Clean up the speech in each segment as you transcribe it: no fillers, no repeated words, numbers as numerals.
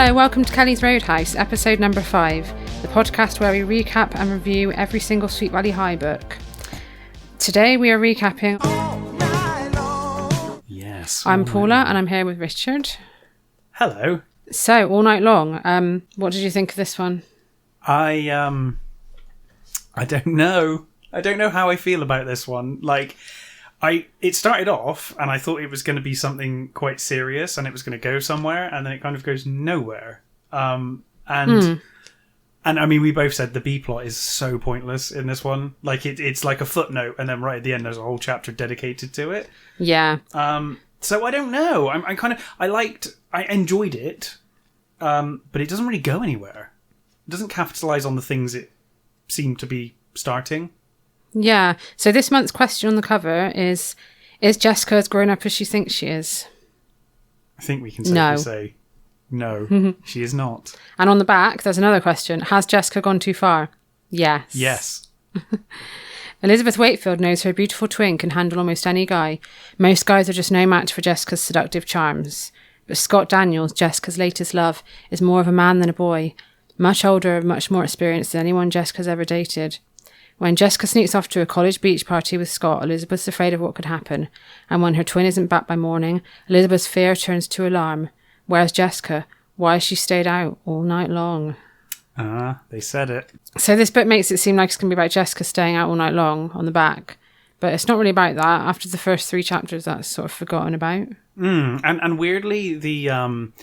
Hello, welcome to Kelly's Roadhouse, episode number 5, the podcast where we recap and review every single Sweet Valley High book. Today we are recapping... Yes. I'm Paula and I'm here with Richard. Hello. So, All Night Long, what did you think of this one? I don't know. I don't know how I feel about this one. It started off and I thought it was going to be something quite serious and it was going to go somewhere, and then it kind of goes nowhere. And I mean, we both said the B plot is so pointless in this one. Like it's like a footnote, and then right at the end there's a whole chapter dedicated to it. Yeah. So I don't know. I enjoyed it, but it doesn't really go anywhere. It doesn't capitalize on the things it seemed to be starting. Yeah. So this month's question on the cover is Jessica as grown up as she thinks she is? I think we can safely say no, she is not. And on the back, there's another question. Has Jessica gone too far? Yes. Yes. Elizabeth Wakefield knows her beautiful twin can handle almost any guy. Most guys are just no match for Jessica's seductive charms. But Scott Daniels, Jessica's latest love, is more of a man than a boy. Much older and much more experienced than anyone Jessica's ever dated. When Jessica sneaks off to a college beach party with Scott, Elizabeth's afraid of what could happen. And when her twin isn't back by morning, Elizabeth's fear turns to alarm. Whereas Jessica, why has she stayed out all night long? They said it. So this book makes it seem like it's going to be about Jessica staying out all night long on the back. But it's not really about that. After the first 3 chapters, that's sort of forgotten about. And weirdly, the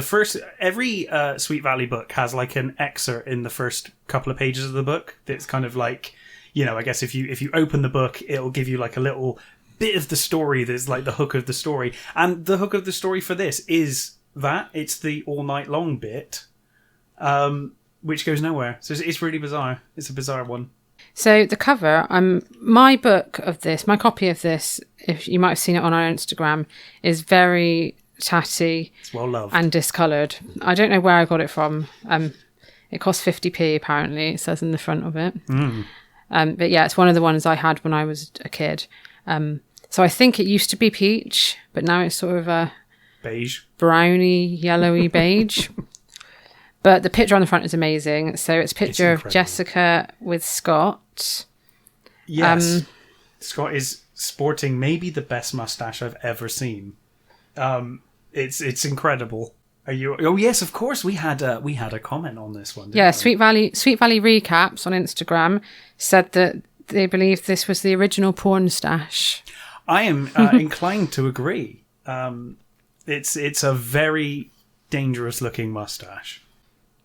first... Every Sweet Valley book has like an excerpt in the first couple of pages of the book that's kind of like, you know, I guess if you open the book, it'll give you like a little bit of the story that's like the hook of the story. And the hook of the story for this is that. It's the all night long bit, which goes nowhere. So it's really bizarre. It's a bizarre one. So the cover, my copy of this, if you might have seen it on our Instagram, is very tatty. It's well loved. And discoloured. I don't know where I got it from. It cost 50p apparently, it says in the front of it. But yeah, it's one of the ones I had when I was a kid. So I think it used to be peach, but now it's sort of a beige, browny, yellowy beige. But the picture on the front is amazing. So it's a picture of Jessica with Scott. Yes. Scott is sporting maybe the best mustache I've ever seen. It's incredible. Are you? Oh yes, of course. We had a comment on this one. Yeah, Sweet Valley Recaps on Instagram said that they believe this was the original porn stash. I am inclined to agree. It's a very dangerous looking mustache.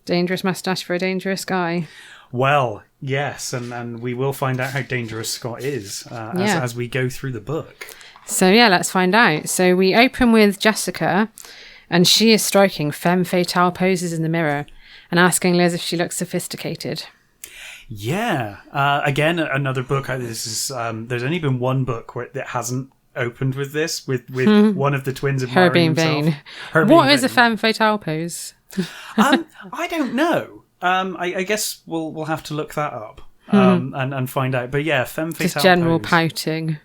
Dangerous mustache for a dangerous guy. Well, yes, and we will find out how dangerous Scott is as we go through the book. So yeah, let's find out. So we open with Jessica, and she is striking femme fatale poses in the mirror and asking Liz if she looks sophisticated. Yeah. Again, another book. This is there's only been one book that hasn't opened with this, with one of the twins admiring her being himself. Vain. What is a femme fatale pose? I don't know. I guess we'll have to look that up and find out. But yeah, femme fatale. Just general pose. Pouting.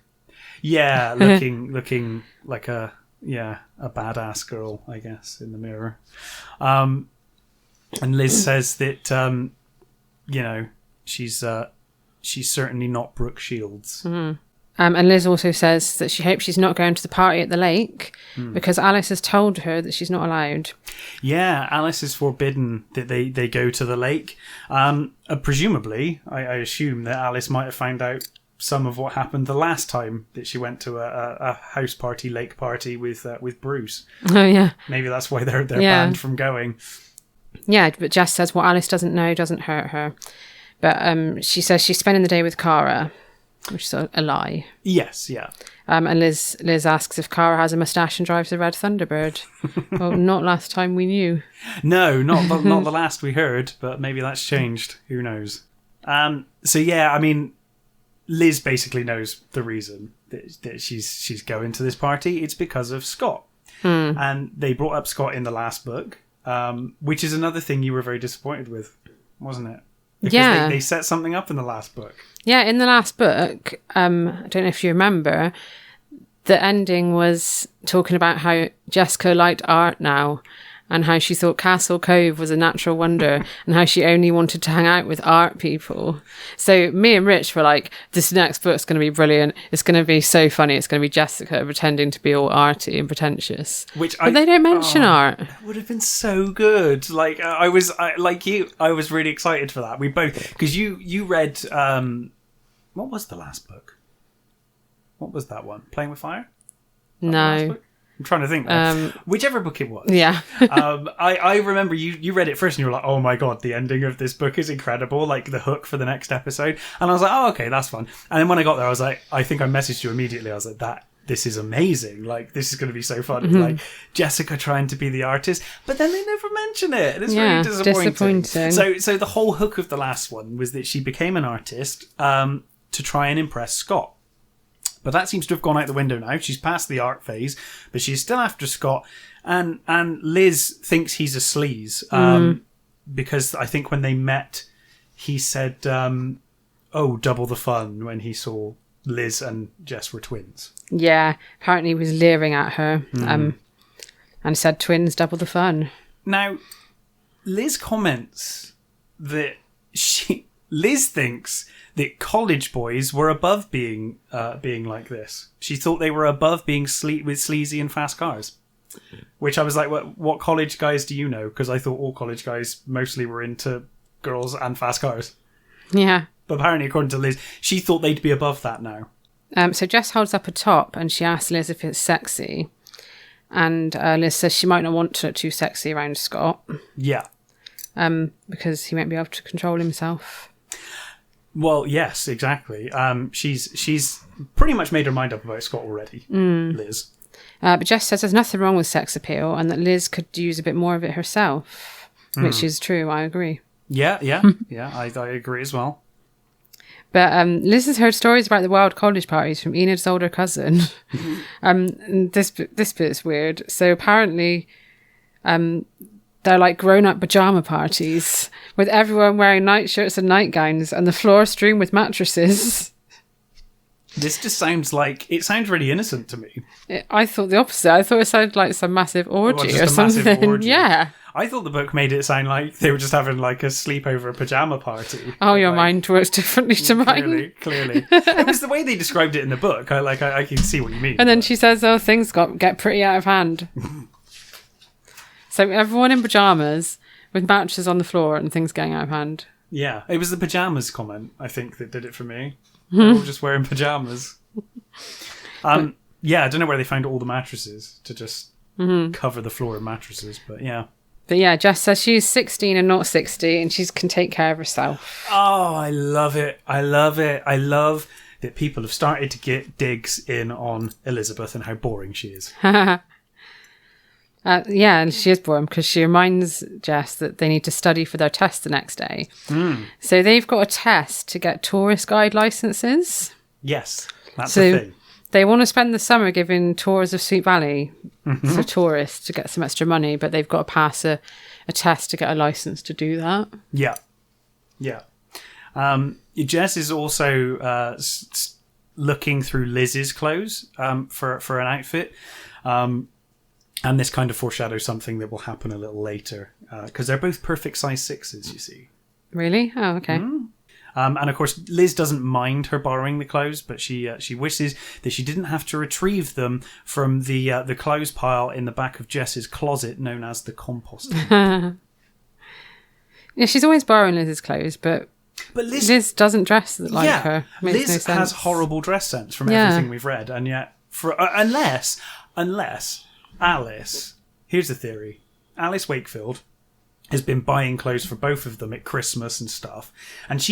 Yeah, looking like a badass girl, I guess, in the mirror. And Liz says that she's certainly not Brooke Shields. And Liz also says that she hopes she's not going to the party at the lake because Alice has told her that she's not allowed. Yeah, Alice is forbidden that they go to the lake. Presumably, I assume that Alice might have found out some of what happened the last time that she went to a house party, lake party with Bruce. Oh yeah, maybe that's why they're banned from going. Yeah, but Jess says what Alice doesn't know doesn't hurt her. But she says she's spending the day with Cara, which is a lie. Yes, yeah. And Liz asks if Cara has a moustache and drives a red Thunderbird. Well, not last time we knew. No, not the last we heard, but maybe that's changed. Who knows? So yeah, I mean, Liz basically knows the reason that she's going to this party. It's because of Scott. And they brought up Scott in the last book, which is another thing you were very disappointed with, wasn't it? Because they set something up in the last book. Yeah, in the last book, I don't know if you remember, the ending was talking about how Jessica liked art now, and how she thought Castle Cove was a natural wonder and how she only wanted to hang out with art people. So me and Rich were like, this next book's going to be brilliant. It's going to be so funny. It's going to be Jessica pretending to be all arty and pretentious. But they don't mention art. It would have been so good. Like, I was really excited for that. We both, because you read, what was the last book? What was that one? Playing with Fire? No. I'm trying to think. Whichever book it was. Yeah. I remember you read it first and you were like, oh my God, the ending of this book is incredible. Like the hook for the next episode. And I was like, oh, okay, that's fun. And then when I got there, I was like, I think I messaged you immediately. I was like, this is amazing. Like, this is going to be so fun. It's like Jessica trying to be the artist, but then they never mention it. And it's really disappointing. So the whole hook of the last one was that she became an artist to try and impress Scott. But that seems to have gone out the window now. She's past the art phase, but she's still after Scott. And Liz thinks he's a sleaze because I think when they met, he said, double the fun when he saw Liz and Jess were twins. Yeah, apparently he was leering at her and said twins, double the fun. Now, Liz comments that Liz thinks that college boys were above being like this. She thought they were above being with sleazy and fast cars. Which I was like, what college guys do you know? Because I thought all college guys mostly were into girls and fast cars. Yeah. But apparently, according to Liz, she thought they'd be above that now. So Jess holds up a top and she asks Liz if it's sexy. And Liz says she might not want to look too sexy around Scott. Yeah. Because he won't be able to control himself. Well, yes, exactly. She's pretty much made her mind up about Scott already, Liz. But Jess says there's nothing wrong with sex appeal and that Liz could use a bit more of it herself, which is true. I agree. Yeah, I agree as well. But Liz has heard stories about the wild college parties from Enid's older cousin. And this bit is weird. So apparently, they're like grown-up pajama parties with everyone wearing nightshirts and nightgowns and the floor strewn with mattresses. This just sounds really innocent to me. I thought the opposite. I thought it sounded like some massive orgy or something. Massive orgy. Yeah. I thought the book made it sound like they were just having like a sleepover pajama party. Oh, your mind works differently to mine. Clearly. It was the way they described it in the book. I can see what you mean. And then she says, oh, things get pretty out of hand. So everyone in pajamas with mattresses on the floor and things getting out of hand. Yeah, it was the pajamas comment, I think, that did it for me. They're all just wearing pajamas. Yeah, I don't know where they found all the mattresses to just cover the floor of mattresses, but yeah. But yeah, Jess says she's 16 and not 60 and she can take care of herself. Oh, I love it. I love that people have started to get digs in on Elizabeth and how boring she is. Yeah, and she is boring because she reminds Jess that they need to study for their test the next day. So they've got a test to get tourist guide licenses. Yes, that's the thing. They want to spend the summer giving tours of Sweet Valley for tourists to get some extra money, but they've got to pass a test to get a license to do that. Yeah. Jess is also looking through Liz's clothes for an outfit. And this kind of foreshadows something that will happen a little later. Because they're both perfect size 6s, you see. Really? Oh, okay. And of course, Liz doesn't mind her borrowing the clothes, but she wishes that she didn't have to retrieve them from the clothes pile in the back of Jess's closet, known as the compost. Yeah, she's always borrowing Liz's clothes, but Liz doesn't dress like her. Makes Liz has horrible dress sense from everything we've read, and yet unless Alice, here's the theory: Alice Wakefield has been buying clothes for both of them at Christmas and stuff. And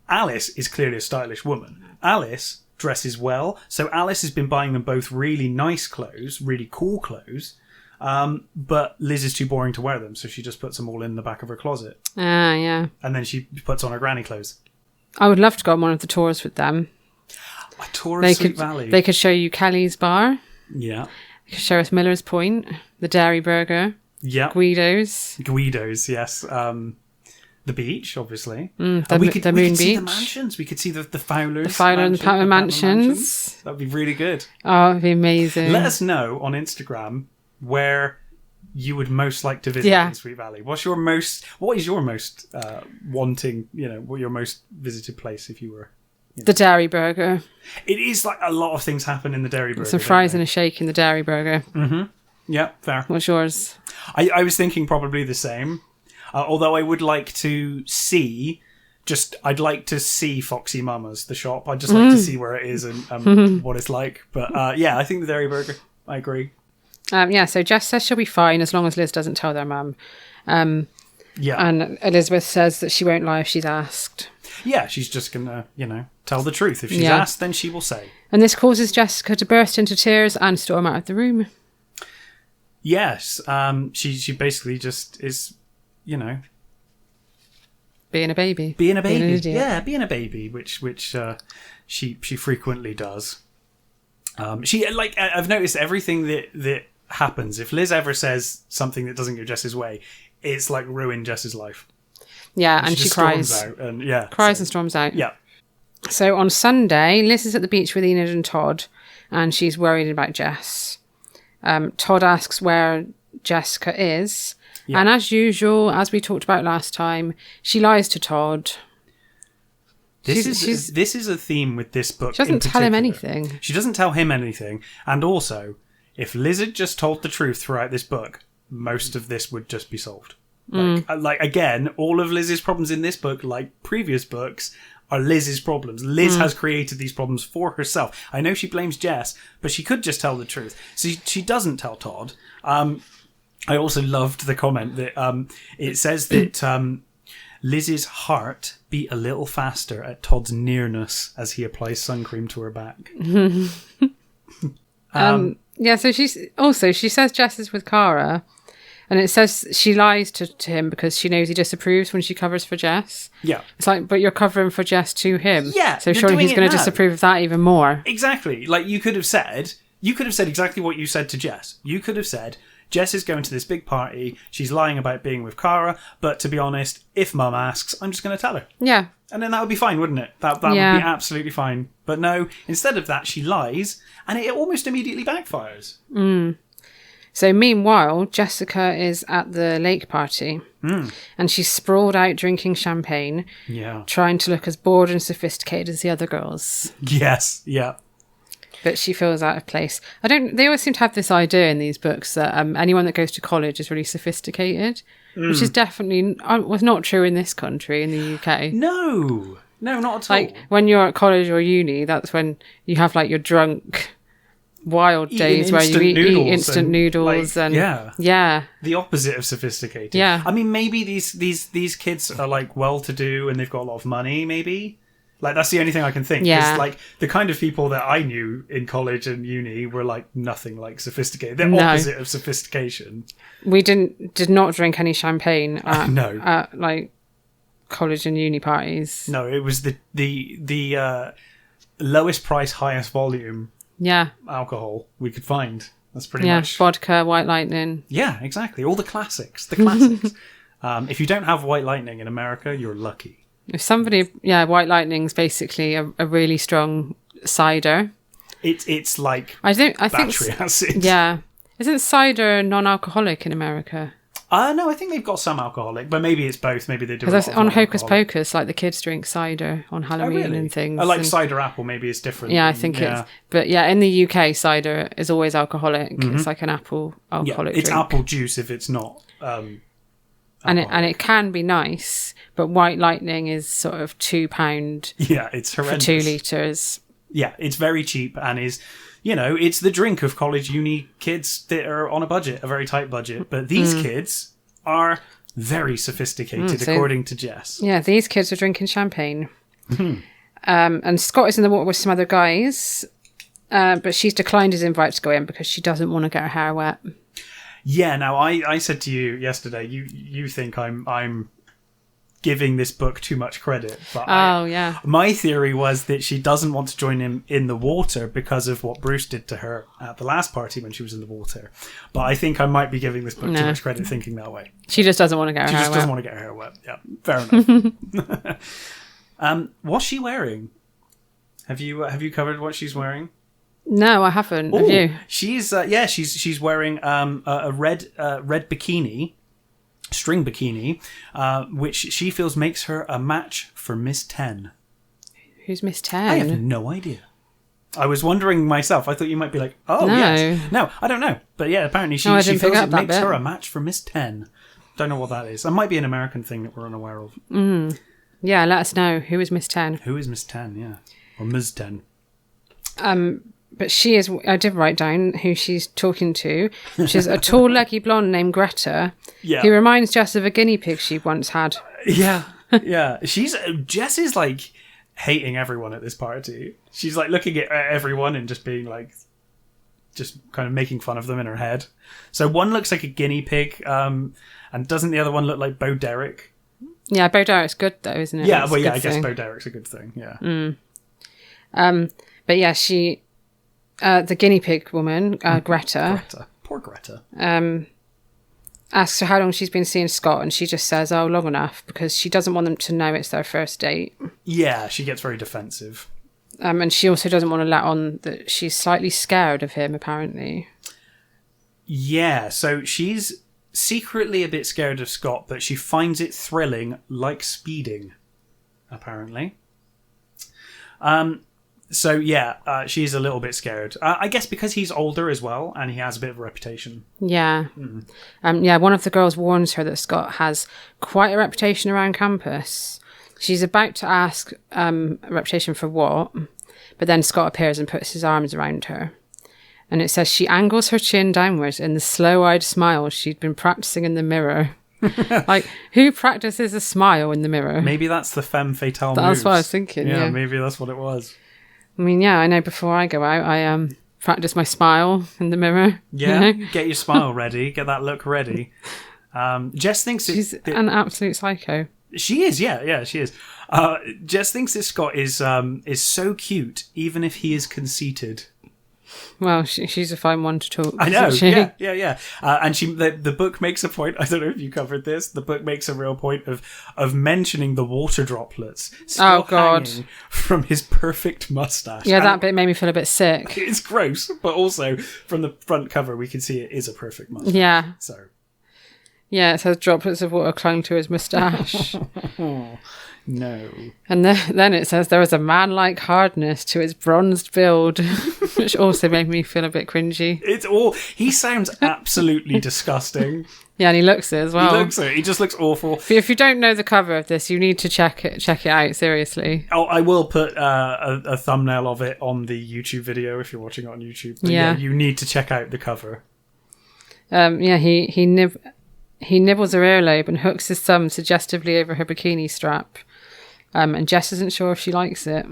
Alice is clearly a stylish woman. Alice dresses well. So Alice has been buying them both really nice clothes, really cool clothes. But Liz is too boring to wear them. So she just puts them all in the back of her closet. Yeah. And then she puts on her granny clothes. I would love to go on one of the tours with them. A tour of Sweet Valley. They could show you Kelly's bar. Yeah. They could show us Miller's Point, the Dairy Burger. Yeah. Guido's, yes. The beach, obviously. We could Moon Beach. See the mansions. We could see the Fowlers. The Fowler and the Patman mansions. That'd be really good. Oh, it'd be amazing. Let us know on Instagram where you would most like to visit in Sweet Valley? What is your most wanting, what your most visited place if you were? The Dairy Burger. It is like a lot of things happen in the Dairy Burger. Some fries and a shake in the Dairy Burger. Mm-hmm. Yeah, fair. What's yours? I was thinking probably the same. Although I would like to see, I'd like to see Foxy Mama's, the shop. I'd just like to see where it is and what it's like. But I think the Dairy Burger. I agree. So Jess says she'll be fine as long as Liz doesn't tell their mum. And Elizabeth says that she won't lie if she's asked. Yeah, she's just going to, tell the truth. If she's asked, then she will say. And this causes Jessica to burst into tears and storm out of the room. Yes. She basically just is, being a baby. Being an idiot. Yeah, being a baby, which she frequently does. I've noticed everything that happens. If Liz ever says something that doesn't go Jess's way, it's like ruined Jess's life. Yeah, and she cries. Cries and storms out. Yeah. So on Sunday, Liz is at the beach with Enid and Todd, and she's worried about Jess. Todd asks where Jessica is, and as usual, as we talked about last time, she lies to Todd. This is a theme with this book. She doesn't tell him anything. She doesn't tell him anything. And also, if Liz had just told the truth throughout this book, most of this would just be solved. Again, all of Liz's problems in this book, like previous books, are Liz's problems. Liz has created these problems for herself. I know she blames Jess, but she could just tell the truth. So she doesn't tell Todd. I also loved the comment that it says that Liz's heart beat a little faster at Todd's nearness as he applies sun cream to her back. So she says Jess is with Cara, and it says she lies to him because she knows he disapproves when she covers for Jess. Yeah. It's like, but you're covering for Jess to him. Yeah. So surely he's going to disapprove of that even more. Exactly. Like you could have said exactly what you said to Jess. You could have said, Jess is going to this big party. She's lying about being with Cara, but to be honest, if Mum asks, I'm just going to tell her. Yeah. And then that would be fine, wouldn't it? That would be absolutely fine. But no, instead of that, she lies, and it almost immediately backfires. So meanwhile, Jessica is at the lake party, and she's sprawled out drinking champagne, trying to look as bored and sophisticated as the other girls. Yes, yeah. But she feels out of place. They always seem to have this idea in these books that anyone that goes to college is really sophisticated, which is definitely was not true in this country, in the UK. No, not at all. Like when you're at college or uni, that's when you have like your drunk, wild days where you eat instant noodles and the opposite of sophisticated. Yeah, I mean maybe these kids are like well-to-do and they've got a lot of money. Maybe. Like, that's the only thing I can think. Yeah. Like, the kind of people that I knew in college and uni were, like, nothing like sophisticated. They're opposite of sophistication. We did not drink any champagne at like, college and uni parties. No, it was the lowest price, highest volume alcohol we could find. That's pretty much... vodka, White Lightning. Yeah, exactly. All the classics. If you don't have White Lightning in America, you're lucky. If somebody, White Lightning's basically a really strong cider. It's like battery acid. Yeah. Isn't cider non-alcoholic in America? No, I think they've got some alcoholic, but maybe it's both. Maybe they do. Because on Hocus Pocus, like the kids drink cider on Halloween and things. Cider apple, maybe it's different. Yeah, I think it's. But in the UK, cider is always alcoholic. Mm-hmm. It's like an apple alcoholic. It's drink. Apple juice if it's not. And it can be nice, but White Lightning is sort of £2. Yeah, it's horrendous. For 2 litres. Yeah, it's very cheap and is, it's the drink of college uni kids that are on a budget, a very tight budget. But these kids are very sophisticated, according to Jess. Yeah, these kids are drinking champagne. And Scott is in the water with some other guys, but she's declined his invite to go in because she doesn't want to get her hair wet. Yeah, now I said to you yesterday, you think I'm giving this book too much credit. But my theory was that she doesn't want to join him in the water because of what Bruce did to her at the last party when she was in the water. But I think I might be giving this book too much credit thinking that way. She just doesn't want to get her hair wet. She just doesn't want to get her hair wet. Yeah, fair enough. What's she wearing? Have you covered what she's wearing? No, I haven't. Have you? She's wearing a red bikini, string bikini, which she feels makes her a match for Miss 10. Who's Miss 10? I have no idea. I was wondering myself. I thought you might be like, oh, No. yes. No, I don't know. But yeah, apparently she didn't feels pick up it that makes bit. her a match for Miss 10. Don't know what that is. That might be an American thing that we're unaware of. Yeah, let us know. Who is Miss 10? Who is Miss 10, yeah. Or Ms. 10. But she is, I did write down who she's talking to. She's a tall, leggy blonde named Greta, Yeah. who reminds Jess of a guinea pig she once had. Yeah. Yeah. Jess is like hating everyone at this party. She's like looking at everyone and just being like, just kind of making fun of them in her head. So one looks like a guinea pig, and doesn't the other one look like Bo Derek? Yeah, Bo Derek's good though, isn't it? Yeah, It's well, a yeah, good I guess thing. Bo Derek's a good thing, yeah. But yeah, she, the guinea pig woman, Greta, Poor Greta. asks her how long she's been seeing Scott, and she just says, oh, long enough, because she doesn't want them to know it's their first date. Yeah, she gets very defensive. And she also doesn't want to let on that she's slightly scared of him, apparently. Yeah, so she's secretly a bit scared of Scott, but she finds it thrilling, like speeding, apparently. So yeah, she's a little bit scared. I guess because he's older as well, and he has a bit of a reputation. Yeah. Yeah, one of the girls warns her that Scott has quite a reputation around campus. She's about to ask a reputation for what, but then Scott appears and puts his arms around her. And it says she angles her chin downwards in the slow-eyed smile she'd been practicing in the mirror. Like, who practices a smile in the mirror? Maybe that's the femme fatale That's moves. what I was thinking, yeah. Maybe that's what it was. I mean, yeah, I know before I go out, I practice my smile in the mirror. Yeah, You know? get your smile ready, get that look ready. Jess thinks She's an absolute psycho. She is, yeah, she is. Jess thinks that Scott is so cute, even if he is conceited. Well, she's a fine one to talk. I know, isn't she? yeah. And the book makes a point. I don't know if you covered this. The book makes a real point of mentioning the water droplets still hanging from his perfect mustache. Yeah, And that bit made me feel a bit sick. it's gross, but also from the front cover we can see it is a perfect mustache. Yeah. So. Yeah, it says droplets of water clung to his moustache. No. And then it says there was a man-like hardness to his bronzed build, which also made me feel a bit cringy. He sounds absolutely disgusting. Yeah, and he looks it as well. He just looks awful. If you don't know the cover of this, you need to check it out, seriously. Oh, I will put a thumbnail of it on the YouTube video if you're watching it on YouTube. But Yeah. you need to check out the cover. Yeah, he nibbles her earlobe and hooks his thumb suggestively over her bikini strap. And Jess isn't sure if she likes it.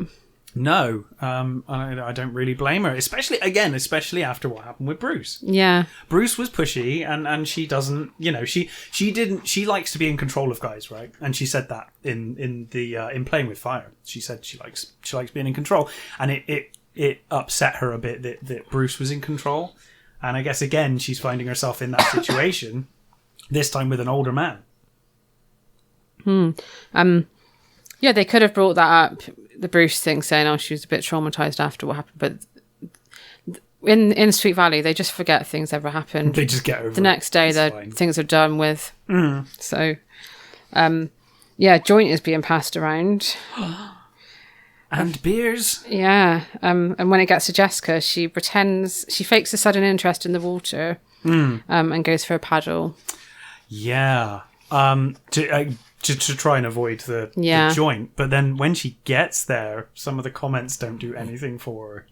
No, I don't really blame her, especially after what happened with Bruce. Yeah. Bruce was pushy, and she doesn't, she likes to be in control of guys, right? And she said that in Playing with Fire. She said she likes being in control, and it upset her a bit that Bruce was in control. And I guess again she's finding herself in that situation, this time with an older man. Yeah, they could have brought that up, the Bruce thing, saying, oh, she was a bit traumatised after what happened. But in Sweet Valley, they just forget things ever happened. They just get over it. The next day, things are done with. So, yeah, joint is being passed around. And beers. Yeah. And when it gets to Jessica, she fakes a sudden interest in the water and goes for a paddle. Yeah. To try and avoid the joint. But then when she gets there, some of the comments don't do anything for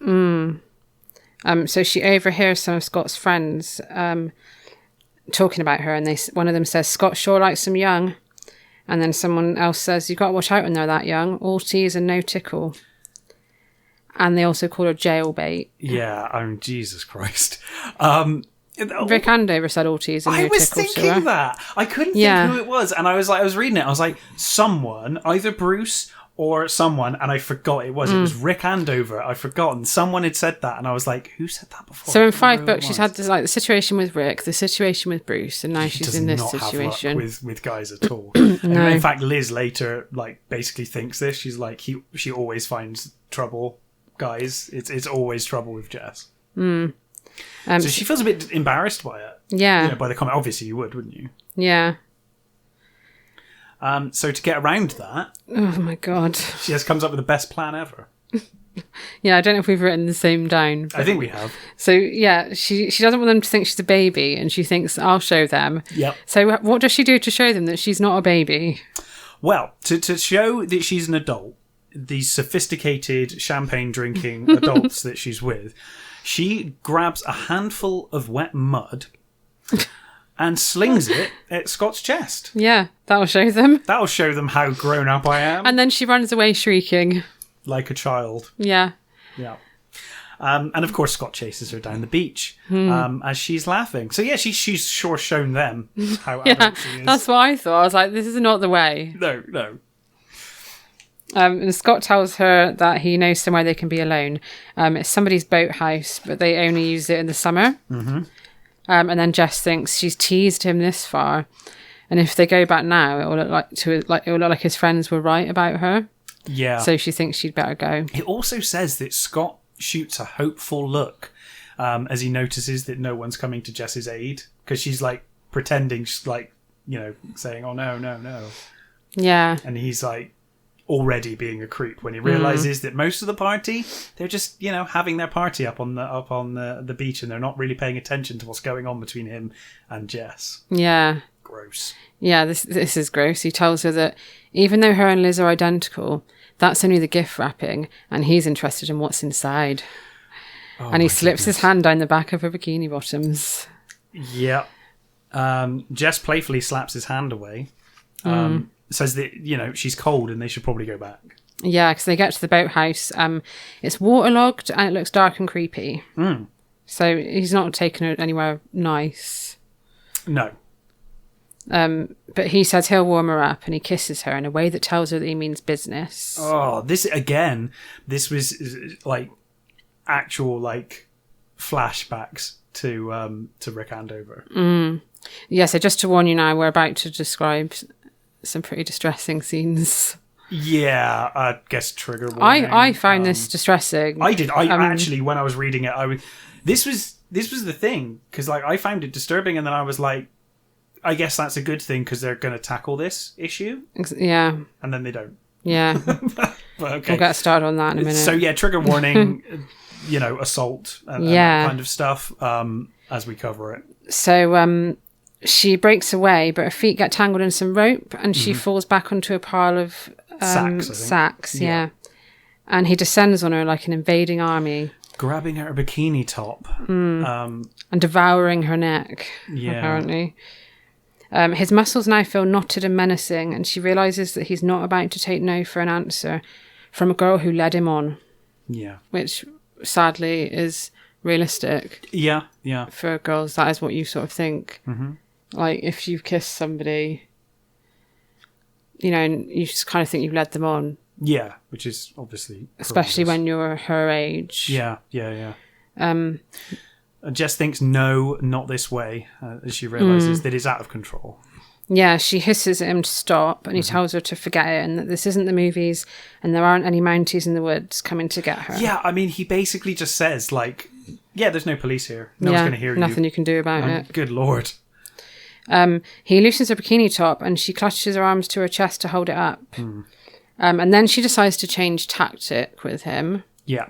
her. So she overhears some of Scott's friends talking about her, and one of them says, Scott sure likes them young. And then someone else says, you got to watch out when they're that young. All tease and no tickle. And they also call her jailbait. Yeah, Jesus Christ. Rick Andover said all tease and no tickle. I was thinking that. I couldn't think who it was. And I was reading it. I was like, someone, either Bruce or someone, and I forgot it was. It was Rick Andover. I'd forgotten. Someone had said that, and I was like, who said that before? So in 5 books, she's had this, the situation with Rick, the situation with Bruce, and now she she's in this does not situation. have luck with guys at all. In fact, Liz later basically thinks this. She's like, she always finds trouble guys. It's always trouble with Jess. So she feels a bit embarrassed by it. Yeah. You know, by the comment. Obviously, you would, wouldn't you? Yeah. So to get around that, Oh my god. she just comes up with the best plan ever. Yeah, I don't know if we've written the same down. I think we have. So yeah, she doesn't want them to think she's a baby, and she thinks I'll show them. Yep. So what does she do to show them that she's not a baby? Well, to show that she's an adult, these sophisticated champagne drinking adults that she's with, she grabs a handful of wet mud and slings it at Scott's chest. Yeah, that'll show them. That'll show them how grown up I am. And then she runs away shrieking. Like a child. Yeah. Yeah. And of course Scott chases her down the beach as she's laughing. So yeah, she's sure shown them how adult she is. That's what I thought. I was like, this is not the way. No. And Scott tells her that he knows somewhere they can be alone. It's somebody's boathouse, but they only use it in the summer. Mm-hmm. And then Jess thinks she's teased him this far, and if they go back now, it will look like his friends were right about her. Yeah. So she thinks she'd better go. It also says that Scott shoots a hopeful look as he notices that no one's coming to Jess's aid, because she's like pretending, she's like, you know, saying, "Oh no." Yeah. And he's like already being a creep when he realizes that most of the party, they're just, you know, having their party up on the beach, and they're not really paying attention to what's going on between him and Jess. Yeah. Gross. Yeah, this is gross. He tells her that even though her and Liz are identical, that's only the gift wrapping, and he's interested in what's inside. And he slips his hand down the back of her bikini bottoms. Yeah. Jess playfully slaps his hand away. Says that, you know, she's cold and they should probably go back. Yeah, because they get to the boathouse. It's waterlogged and it looks dark and creepy. So he's not taking her anywhere nice. No. But he says he'll warm her up, and he kisses her in a way that tells her that he means business. Oh, this was like actual like flashbacks to Rick Andover. Yeah, so just to warn you now, we're about to describe some pretty distressing scenes. Yeah, I guess trigger warning. I found this distressing. I did. I actually, when I was reading it, this was the thing, because like I found it disturbing, and then I was like, I guess that's a good thing because they're going to tackle this issue. Yeah. And then they don't. Yeah. But okay. We'll get started on that in a minute. So yeah, trigger warning, you know, assault and that kind of stuff as we cover it. So she breaks away, but her feet get tangled in some rope, and she falls back onto a pile of sacks. Yeah. And he descends on her like an invading army. Grabbing her bikini top. And devouring her neck, apparently. His muscles now feel knotted and menacing, and she realises that he's not about to take no for an answer from a girl who led him on. Yeah. Which, sadly, is realistic. Yeah. For girls, that is what you sort of think. Mm-hmm. Like, if you kiss somebody, you know, and you just kind of think you've led them on. Yeah, which is obviously... Especially when you're her age. Yeah. Jess thinks, no, not this way, as she realises that it's out of control. Yeah, she hisses at him to stop, and he tells her to forget it, and that this isn't the movies, and there aren't any Mounties in the woods coming to get her. Yeah, I mean, he basically just says, like, yeah, there's no police here. No one's going to hear nothing you can do about it. Good Lord. He loosens her bikini top, and she clutches her arms to her chest to hold it up. And then she decides to change tactic with him. Yeah.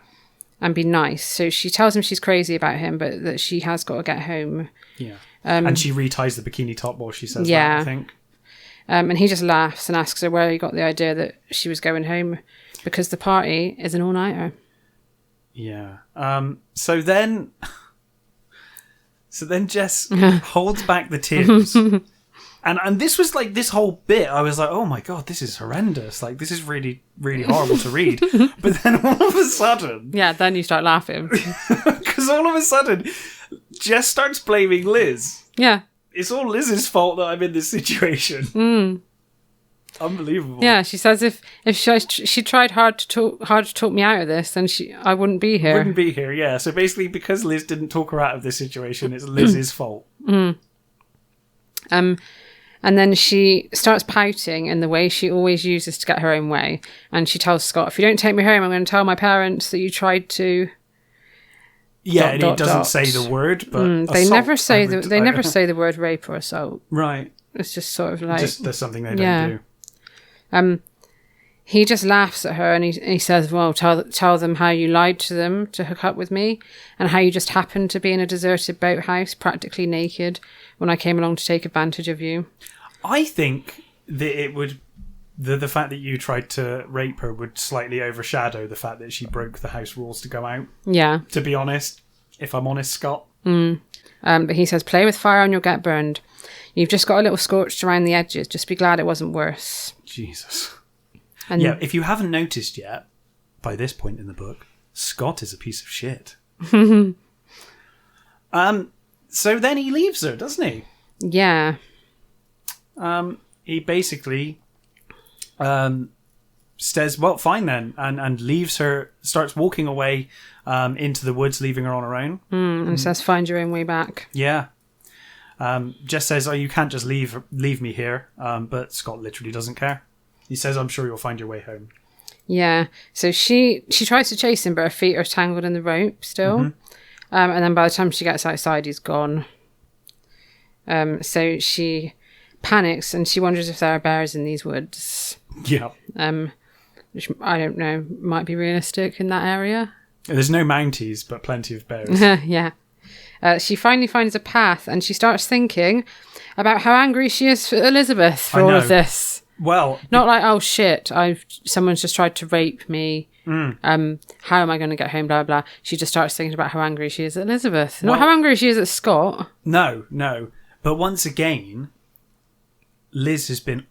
And be nice. So she tells him she's crazy about him, but that she has got to get home. Yeah. And she reties the bikini top while she says that, I think. And he just laughs and asks her where he got the idea that she was going home, because the party is an all-nighter. Yeah. So then Jess holds back the tears. And this was like, this whole bit, I was like, oh my God, this is horrendous. Like, this is really, really horrible to read. But then all of a sudden... Yeah, then you start laughing. Because all of a sudden, Jess starts blaming Liz. Yeah. It's all Liz's fault that I'm in this situation. Unbelievable. Yeah, she says if she tried hard to talk me out of this, then I wouldn't be here. Wouldn't be here, yeah. So basically, because Liz didn't talk her out of this situation, it's Liz's fault. And then she starts pouting in the way she always uses to get her own way. And she tells Scott, if you don't take me home, I'm going to tell my parents that you tried to... Yeah, and it doesn't say the word, but they assault, never say never say the word rape or assault. Right. It's just sort of like... Just there's something they don't do. He just laughs at her and he says, well, tell them how you lied to them to hook up with me and how you just happened to be in a deserted boathouse, practically naked, when I came along to take advantage of you. I think that it would... The fact that you tried to rape her would slightly overshadow the fact that she broke the house rules to go out. Yeah. To be honest, if I'm honest, Scott. But he says, play with fire and you'll get burned. You've just got a little scorched around the edges. Just be glad it wasn't worse. Jesus. And yeah, if you haven't noticed yet, by this point in the book, Scott is a piece of shit. So then he leaves her, doesn't he? Yeah. He basically... says, well, fine then, and leaves her, starts walking away into the woods, leaving her on her own. And says, find your own way back. Yeah. Jess says, oh, you can't just leave me here. But Scott literally doesn't care. He says, I'm sure you'll find your way home. Yeah. So she tries to chase him, but her feet are tangled in the rope still. And then by the time she gets outside, he's gone. So she panics and she wonders if there are bears in these woods. Yeah. Which I don't know, might be realistic in that area. There's no Mounties, but plenty of bears. Yeah. She finally finds a path and she starts thinking about how angry she is for Elizabeth for all of this. Well, not like, oh shit, someone's just tried to rape me. How am I going to get home? Blah, blah. She just starts thinking about how angry she is at Elizabeth. Not how angry she is at Scott. No. But once again, Liz has been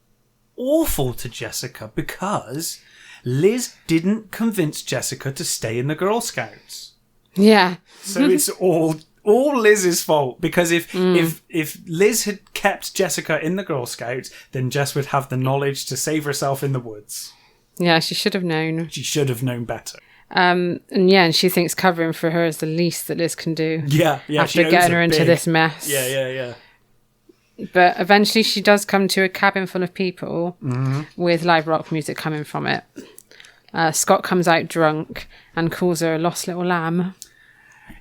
awful to Jessica because Liz didn't convince Jessica to stay in the Girl Scouts. Yeah. So it's all Liz's fault because if Liz had kept Jessica in the Girl Scouts, then Jess would have the knowledge to save herself in the woods. Yeah, she should have known. She should have known better. And she thinks covering for her is the least that Liz can do. Yeah. After getting her into this mess. Yeah. But eventually she does come to a cabin full of people with live rock music coming from it. Scott comes out drunk and calls her a lost little lamb.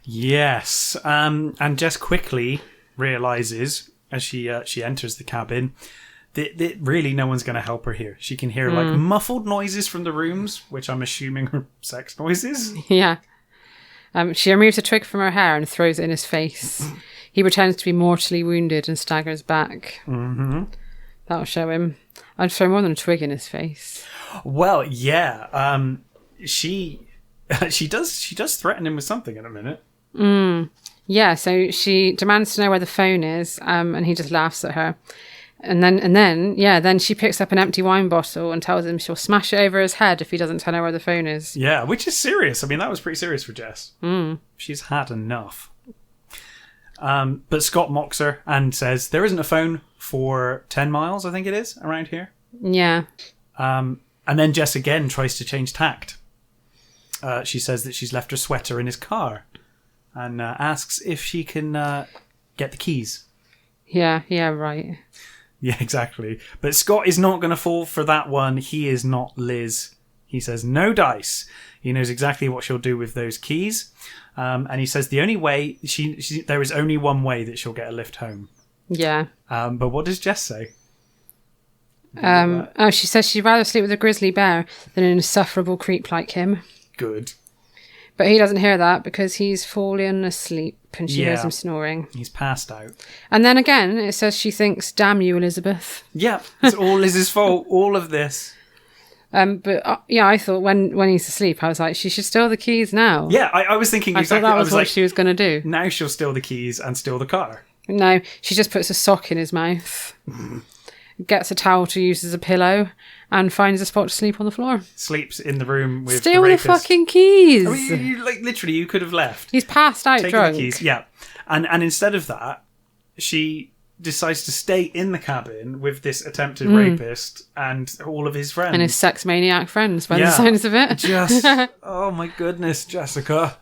Yes. And Jess quickly realises as she enters the cabin that really no one's going to help her here. She can hear like muffled noises from the rooms, which I'm assuming are sex noises. Yeah. She removes a twig from her hair and throws it in his face. He pretends to be mortally wounded and staggers back. That'll show him. I'd throw more than a twig in his face. Well, yeah. She does threaten him with something in a minute. Yeah, so she demands to know where the phone is, and he just laughs at her. And then she picks up an empty wine bottle and tells him she'll smash it over his head if he doesn't tell her where the phone is. Yeah, which is serious. I mean, that was pretty serious for Jess. She's had enough. But Scott mocks her and says there isn't a phone for 10 miles, I think it is, around here. Yeah. And then Jess again tries to change tact. She says that she's left her sweater in his car and asks if she can get the keys. Yeah, right. Yeah, exactly. But Scott is not going to fall for that one. He is not Liz. He says no dice. He knows exactly what she'll do with those keys. And he says the only way there is only one way that she'll get a lift home. Yeah. But what does Jess say? She says she'd rather sleep with a grizzly bear than an insufferable creep like him. Good. But he doesn't hear that because he's fallen asleep and she hears him snoring. He's passed out. And then again, it says she thinks, damn you, Elizabeth. Yeah, it's all Liz's fault, all of this. But I thought when he's asleep, I was like, she should steal the keys now. Yeah, I was thinking exactly. I thought that was what she was going to do. Now she'll steal the keys and steal the car. No, she just puts a sock in his mouth, gets a towel to use as a pillow, and finds a spot to sleep on the floor. Sleeps in the room with Steal the the fucking keys! I mean, you could have left. He's passed out drunk. The keys, yeah. And instead of that, she decides to stay in the cabin with this attempted rapist and all of his friends. And his sex maniac friends, by the sounds of it. Just, oh my goodness, Jessica.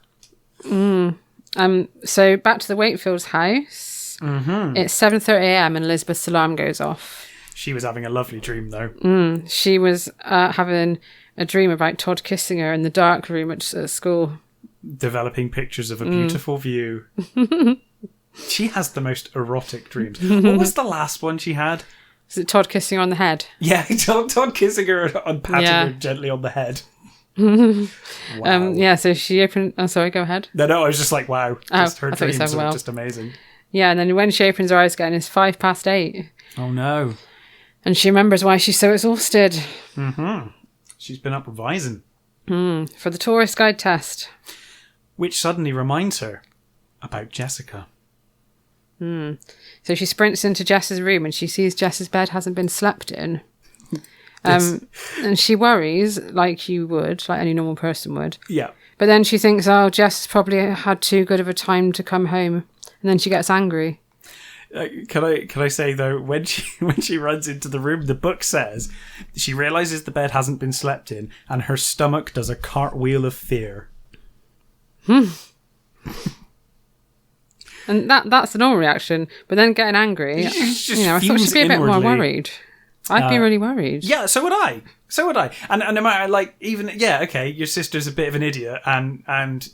So back to the Wakefields' house. It's 7:30 a.m. and Elizabeth's alarm goes off. She was having a lovely dream, though. She was having a dream about Todd kissing her in the dark room at school. Developing pictures of a beautiful view. She has the most erotic dreams. What was the last one she had? Is it Todd kissing her on the head? Yeah, Todd kissing her and patting her gently on the head. Wow. So she opened... Oh, sorry, go ahead. No, I was just like, wow. Just her dreams are just amazing. Yeah, and then when she opens her eyes again, it's 8:05. Oh, no. And she remembers why she's so exhausted. She's been up revising. For the tourist guide test. Which suddenly reminds her about Jessica. So she sprints into Jess's room and she sees Jess's bed hasn't been slept in. And she worries, like you would, like any normal person would. Yeah. But then she thinks, oh, Jess probably had too good of a time to come home. And then she gets angry. Can I say, though, when she runs into the room, the book says she realises the bed hasn't been slept in and her stomach does a cartwheel of fear. And that's the normal reaction. But then getting angry, I thought she'd be a bit more worried. I'd be really worried. Yeah, so would I. And no matter, like, even, your sister's a bit of an idiot and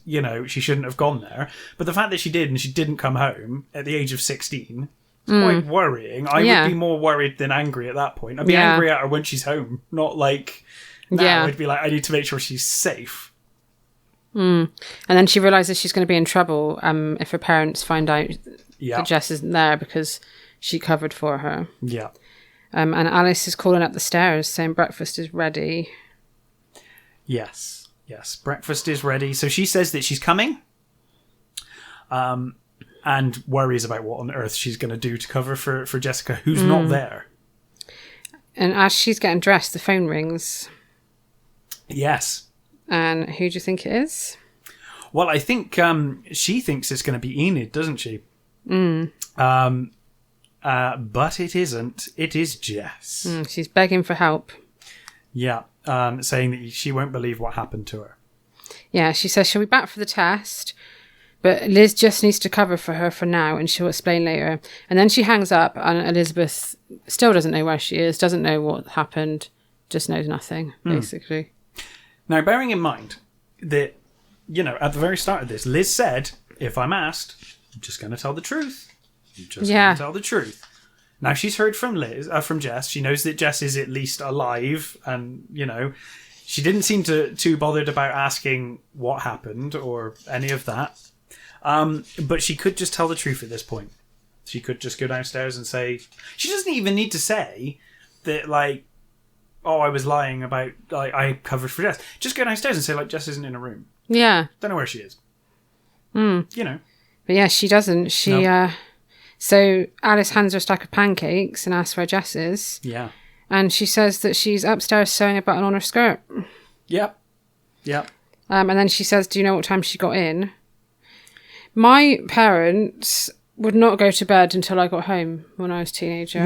she shouldn't have gone there. But the fact that she did and she didn't come home at the age of 16 is quite worrying. I would be more worried than angry at that point. I'd be angry at her when she's home, not like now. I'd be like, I need to make sure she's safe. And then she realises she's going to be in trouble if her parents find out that Jess isn't there because she covered for her. Yeah. And Alice is calling up the stairs saying breakfast is ready. Yes, breakfast is ready. So she says that she's coming and worries about what on earth she's going to do to cover for Jessica, who's not there. And as she's getting dressed, the phone rings. Yes. And who do you think it is? Well, I think she thinks it's going to be Enid, doesn't she? But it isn't. It is Jess. She's begging for help. Yeah, saying that she won't believe what happened to her. Yeah, she says she'll be back for the test, but Liz just needs to cover for her for now, and she'll explain later. And then she hangs up, and Elizabeth still doesn't know where she is, doesn't know what happened, just knows nothing, basically. Now, bearing in mind that, at the very start of this, Liz said, if I'm asked, I'm just going to tell the truth. I'm just going to tell the truth. Now, she's heard from from Jess. She knows that Jess is at least alive. And, she didn't seem too bothered about asking what happened or any of that. But she could just tell the truth at this point. She could just go downstairs and say... She doesn't even need to say that, like, oh, I was lying about... Like, I covered for Jess. Just go downstairs and say, like, Jess isn't in a room. Yeah. Don't know where she is. But yeah, she doesn't. So Alice hands her a stack of pancakes and asks where Jess is. Yeah. And she says that she's upstairs sewing a button on her skirt. Yep. And then she says, do you know what time she got in? My parents would not go to bed until I got home when I was a teenager.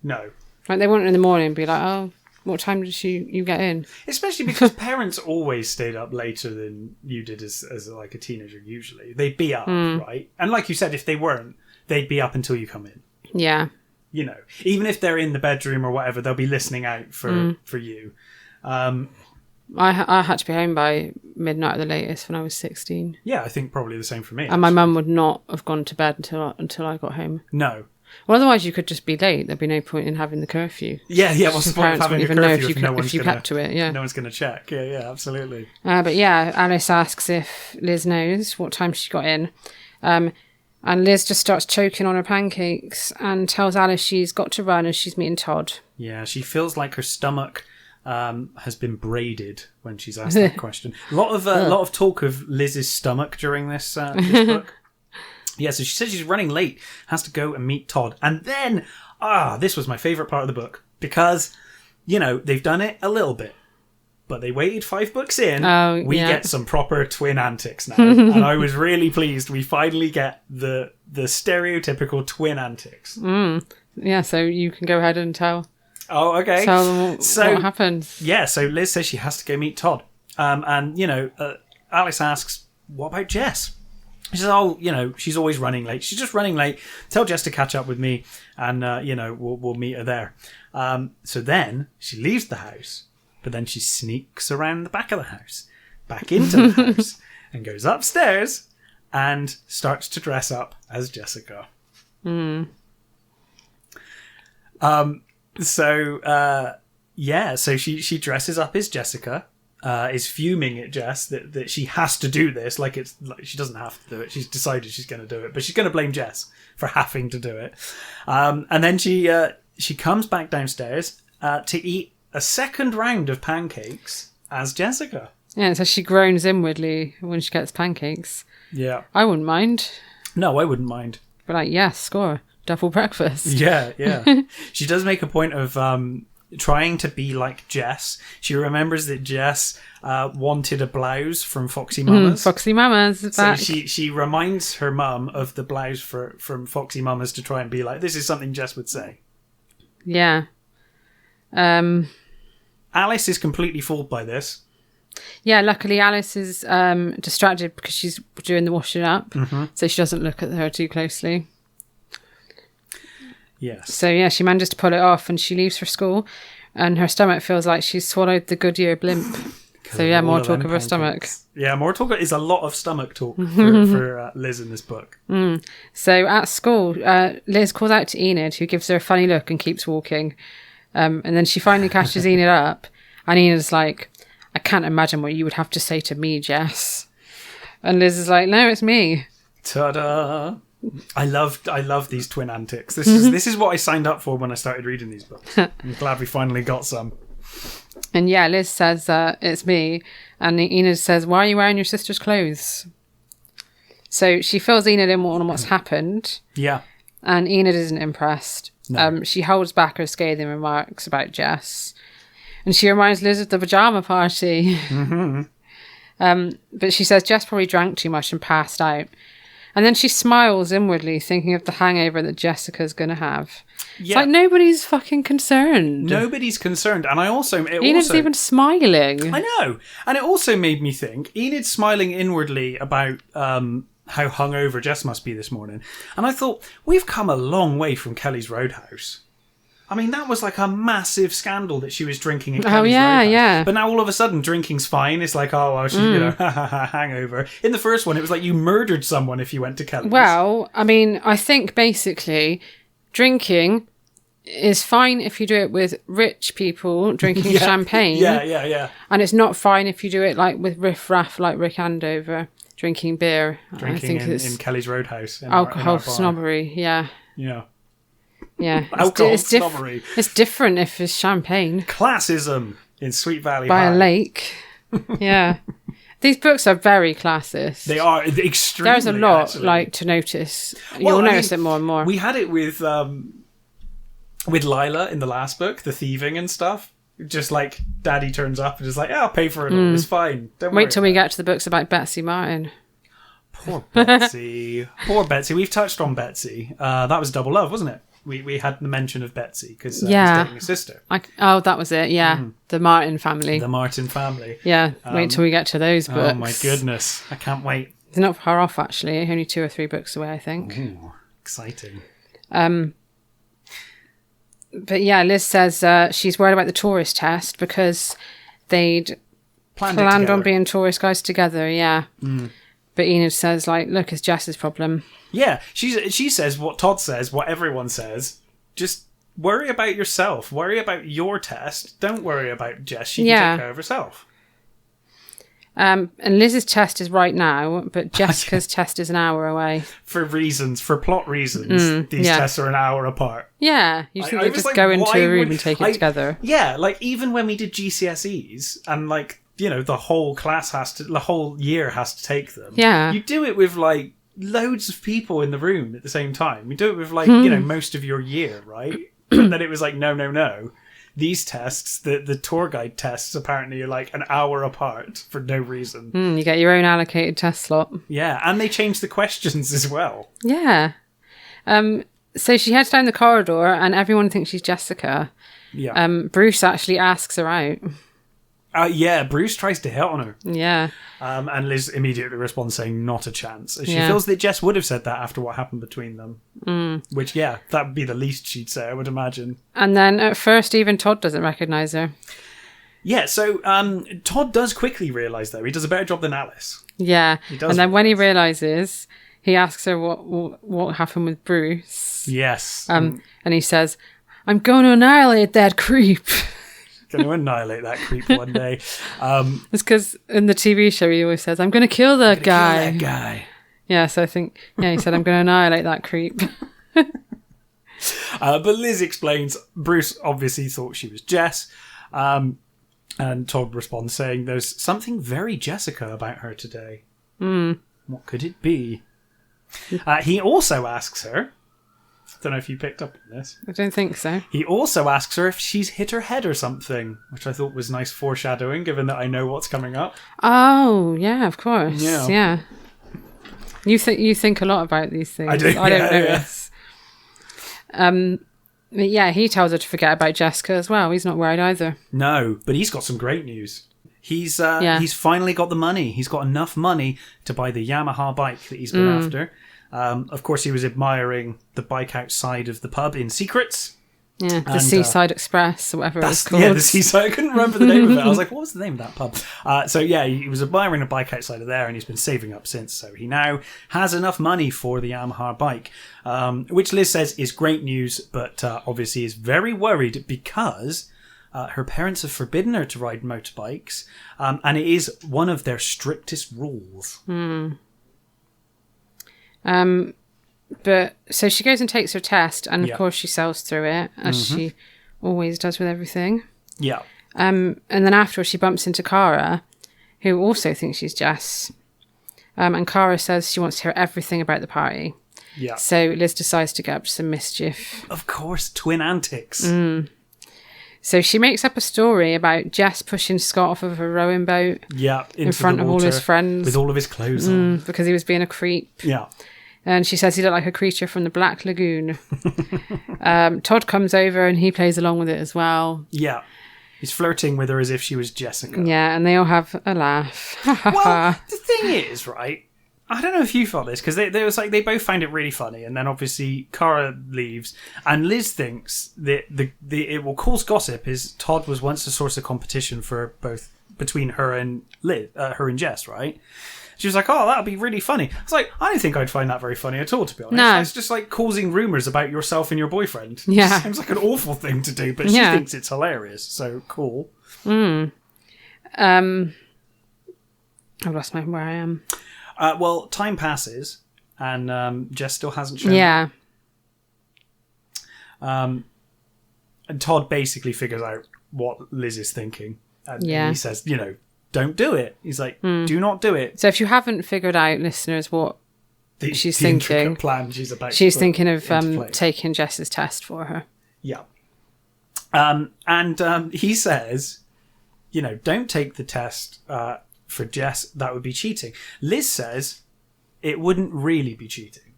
No. Like, they wouldn't in the morning and be like, oh, what time did you get in? Especially because parents always stayed up later than you did as like a teenager usually. They'd be up, right? And like you said, if they weren't, they'd be up until you come in. Yeah. Even if they're in the bedroom or whatever, they'll be listening out for you. I had to be home by midnight at the latest when I was 16. Yeah, I think probably the same for me. And my mum would not have gone to bed until I got home. No. Well, otherwise you could just be late. There'd be no point in having the curfew. Yeah. What's the point of having a curfew if you kept to it? Yeah. No one's going to check. Yeah, absolutely. But yeah, Alice asks if Liz knows what time she got in. And Liz just starts choking on her pancakes and tells Alice she's got to run as she's meeting Todd. Yeah, she feels like her stomach has been braided when she's asked that question. A lot of talk of Liz's stomach during this book. Yeah, so she says she's running late, has to go and meet Todd. And then, this was my favourite part of the book. Because, they've done it a little bit. But they waited 5 books in. We get some proper twin antics now. And I was really pleased. We finally get the stereotypical twin antics. Yeah, so you can go ahead and tell. Oh, okay. Tell them what happens. Yeah, so Liz says she has to go meet Todd. And Alice asks, what about Jess? She says, oh, she's always running late. She's just running late. Tell Jess to catch up with me, and, we'll meet her there. So then she leaves the house, but then she sneaks around the back of the house, back into the house, and goes upstairs and starts to dress up as Jessica. So she dresses up as Jessica. Is fuming at Jess that she has to do this. Like she doesn't have to do it. She's decided she's going to do it, but she's going to blame Jess for having to do it. And then she comes back downstairs to eat a second round of pancakes as Jessica. Yeah, so she groans inwardly when she gets pancakes. Yeah, I wouldn't mind. No, I wouldn't mind. But like, yes, score double breakfast. Yeah. She does make a point of trying to be like Jess. She remembers that Jess wanted a blouse from Foxy Mamas. Foxy Mamas is back. So she reminds her mum of the blouse from Foxy Mamas to try and be like, this is something Jess would say. Yeah. Alice is completely fooled by this. Yeah, luckily Alice is distracted because she's doing the washing up, so she doesn't look at her too closely. Yes. So yeah, she manages to pull it off, and she leaves for school, and her stomach feels like she's swallowed the Goodyear blimp. So yeah, more talk of her stomach. Yeah, more talk is a lot of stomach talk for Liz in this book. So at school, Liz calls out to Enid, who gives her a funny look and keeps walking. And then she finally catches Enid up, and Enid's like, I can't imagine what you would have to say to me, Jess. And Liz is like, no, it's me. Ta-da! I love these twin antics. This is what I signed up for when I started reading these books. I'm glad we finally got some. And yeah, Liz says, it's me. And Enid says, why are you wearing your sister's clothes? So she fills Enid in on what's happened. Yeah. And Enid isn't impressed. No. She holds back her scathing remarks about Jess. And she reminds Liz of the pajama party. But she says Jess probably drank too much and passed out. And then she smiles inwardly, thinking of the hangover that Jessica's going to have. Yeah. It's like nobody's fucking concerned. Nobody's concerned. And Enid's even smiling. I know. And it also made me think, Enid's smiling inwardly about how hungover Jess must be this morning. And I thought, we've come a long way from Kelly's Roadhouse. I mean, that was like a massive scandal that she was drinking at Kelly's Roadhouse. Yeah. But now all of a sudden, drinking's fine. It's like, oh, well, she, hangover. In the first one, it was like you murdered someone if you went to Kelly's. Well, I mean, I think basically drinking is fine if you do it with rich people drinking champagne. Yeah. And it's not fine if you do it like with riff-raff like Rick Andover drinking beer. Drinking in Kelly's Roadhouse. Alcohol snobbery, yeah. Yeah. Yeah, alcohol snobbery. It's different if it's champagne. Classism in Sweet Valley by High. a lake. Yeah, these books are very classist. They are extremely. There's a lot actually. To notice. You'll notice it more and more. We had it with Lila in the last book, the thieving and stuff. Just like Daddy turns up and is like, I'll pay for it all. It's fine. Don't wait till we get to the books about Betsy Martin. Poor Betsy. Poor Betsy. We've touched on Betsy. That was Double Love, wasn't it? We had the mention of Betsy because he's dating his sister. That was it. Yeah, the Martin family. The Martin family. Yeah, wait till we get to those books. Oh my goodness, I can't wait. They're not far off actually. Only 2 or 3 books away, I think. Ooh, exciting. But yeah, Liz says she's worried about the tourist test because they'd planned on being tourist guides together. Yeah. But Enid says, look, it's Jess's problem. Yeah, she says what Todd says, what everyone says. Just worry about yourself. Worry about your test. Don't worry about Jess. She can take care of herself. And Liz's test is right now, but Jessica's test is an hour away. For plot reasons, these tests are an hour apart. Yeah, you think they just go into a room and take it together. Yeah, even when we did GCSEs and the whole class the whole year has to take them. Yeah. You do it with loads of people in the room at the same time. You do it with most of your year, right? But then it was no. These tests, the tour guide tests, apparently are an hour apart for no reason. You get your own allocated test slot. Yeah, and they change the questions as well. Yeah. So she heads down the corridor and everyone thinks she's Jessica. Yeah. Bruce actually asks her out. Yeah, Bruce tries to hit on her. Yeah. And Liz immediately responds saying, not a chance. She feels that Jess would have said that after what happened between them. Which, yeah, that would be the least she'd say, I would imagine. And then at first, even Todd doesn't recognise her. Yeah, so Todd does quickly realise, though. He does a better job than Alice. Yeah. He does and then when he realises, he asks her what happened with Bruce. Yes. And he says, I'm going to annihilate that creep. Going to annihilate that creep one day. It's because in the TV show he always says, I'm going to kill that guy. Kill that guy. Yeah, so I think, he said, I'm going to annihilate that creep. But Liz explains, Bruce obviously thought she was Jess. And Todd responds saying, there's something very Jessica about her today. What could it be? He also asks her, don't know if you picked up on this. I don't think so. He also asks her if she's hit her head or something, which I thought was nice foreshadowing, given that I know what's coming up. Oh, yeah, of course. Yeah. You think a lot about these things. I do. I don't notice. But yeah, he tells her to forget about Jessica as well. He's not worried either. No, but he's got some great news. He's finally got the money. He's got enough money to buy the Yamaha bike that he's been after. Of course, he was admiring the bike outside of the pub in secret. Yeah, the Seaside Express or whatever it's called. Yeah, the Seaside. I couldn't remember the name of it. I was like, what was the name of that pub? So yeah, he was admiring a bike outside of there, and he's been saving up since. So he now has enough money for the Yamaha bike, which Liz says is great news, but obviously is very worried because her parents have forbidden her to ride motorbikes, and it is one of their strictest rules. But so she goes and takes her test, and of course she sails through it, as she always does with everything. Yeah. And then afterwards she bumps into Cara, who also thinks she's Jess. And Cara says she wants to hear everything about the party. Yeah. So Liz decides to get up to some mischief. Of course, twin antics. So she makes up a story about Jess pushing Scott off of a rowing boat. Yeah, in front of all his friends. With all of his clothes on. Because he was being a creep. Yeah. And she says he looked like a creature from the Black Lagoon. Todd comes over and he plays along with it as well. Yeah. He's flirting with her as if she was Jessica. Yeah, and they all have a laugh. Well, the thing is, right, I don't know if you felt this, because they was like, they both find it really funny, and then obviously Cara leaves, and Liz thinks that it will cause gossip, is Todd was once a source of competition for both, between her and her and Jess, right? She was like, oh, that would be really funny. I was like, I don't think I'd find that very funny at all, to be honest. No. It's just like causing rumours about yourself and your boyfriend. Yeah. It seems like an awful thing to do, but she thinks it's hilarious, so cool. I've lost where I am. Well, time passes, and Jess still hasn't shown. Yeah. And Todd basically figures out what Liz is thinking. And he says, don't do it. He's like, do not do it. So if you haven't figured out, listeners, what she's thinking, plan she's about she's thinking of taking Jess's test for her. Yeah. And he says, don't take the test for Jess. That would be cheating. Liz says it wouldn't really be cheating.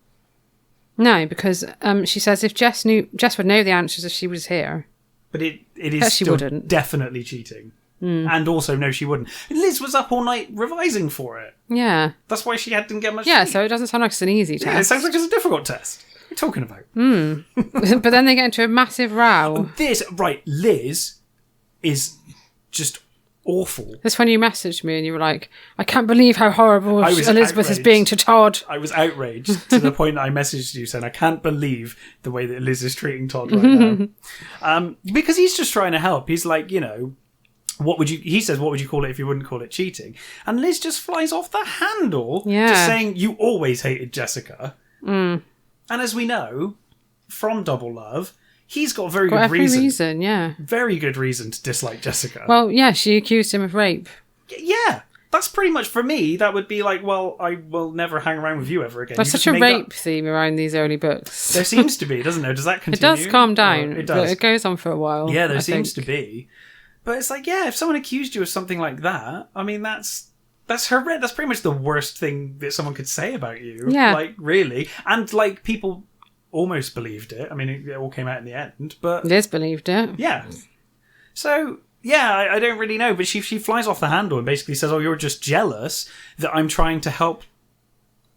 No, because she says if Jess would know the answers if she was here. But it is still definitely cheating. And also, no, she wouldn't. Liz was up all night revising for it. Yeah. That's why she didn't get much sleep. sleep. So it doesn't sound like it's an easy test. Yeah, it sounds like it's a difficult test. What are you talking about? But then they get into a massive row. Liz is just awful. That's when you messaged me and you were like, I can't believe how horrible Elizabeth is being to Todd. I was outraged to the point that I messaged you saying, I can't believe the way that Liz is treating Todd right now. Because he's just trying to help. He's like, he says, what would you call it if you wouldn't call it cheating? And Liz just flies off the handle, just saying, you always hated Jessica. And as we know, from Double Love, he's got very good reason. Very good reason to dislike Jessica. Well, yeah, she accused him of rape. Yeah, that's pretty much, for me, that would be like, well, I will never hang around with you ever again. There's such a rape theme around these early books. There seems to be, doesn't there? Does that continue? It does calm down, it does. But it goes on for a while. Yeah, there seems to be. But it's like, if someone accused you of something like that, I mean, that's horrendous. That's pretty much the worst thing that someone could say about you. Yeah. Like, really. And, like, people almost believed it. I mean, it all came out in the end, but... Liz believed it. Yeah. So, Yeah, I don't really know, but she flies off the handle and basically says, "Oh, you're just jealous that I'm trying to help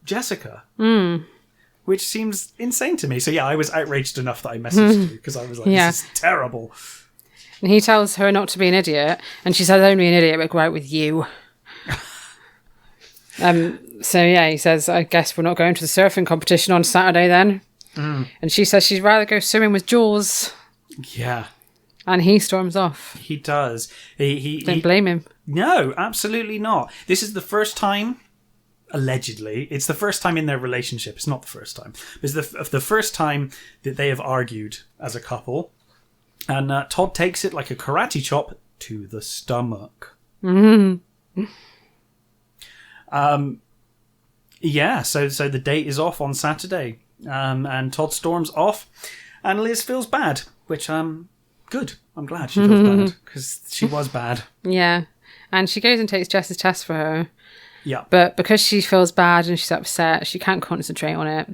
Jessica." Which seems insane to me. So yeah, I was outraged enough that I messaged you because I was like, this is terrible. And he tells her not to be an idiot, and she says, "Only an idiot would go out with you." So yeah, he says, "I guess we're not going to the surfing competition on Saturday then." And she says she'd rather go swimming with Jaws. Yeah. And he storms off. He does. He Don't blame him. No, absolutely not. This is the first time, allegedly, it's the first time in their relationship. It's not the first time. It's the first time that they have argued as a couple. And Todd takes it like a karate chop to the stomach. Yeah, so the date is off on Saturday. And Todd storms off. And Liz feels bad, which good. I'm glad she feels bad because she was bad. Yeah. And she goes and takes Jess's test for her. Yeah. But because she feels bad and she's upset, she can't concentrate on it.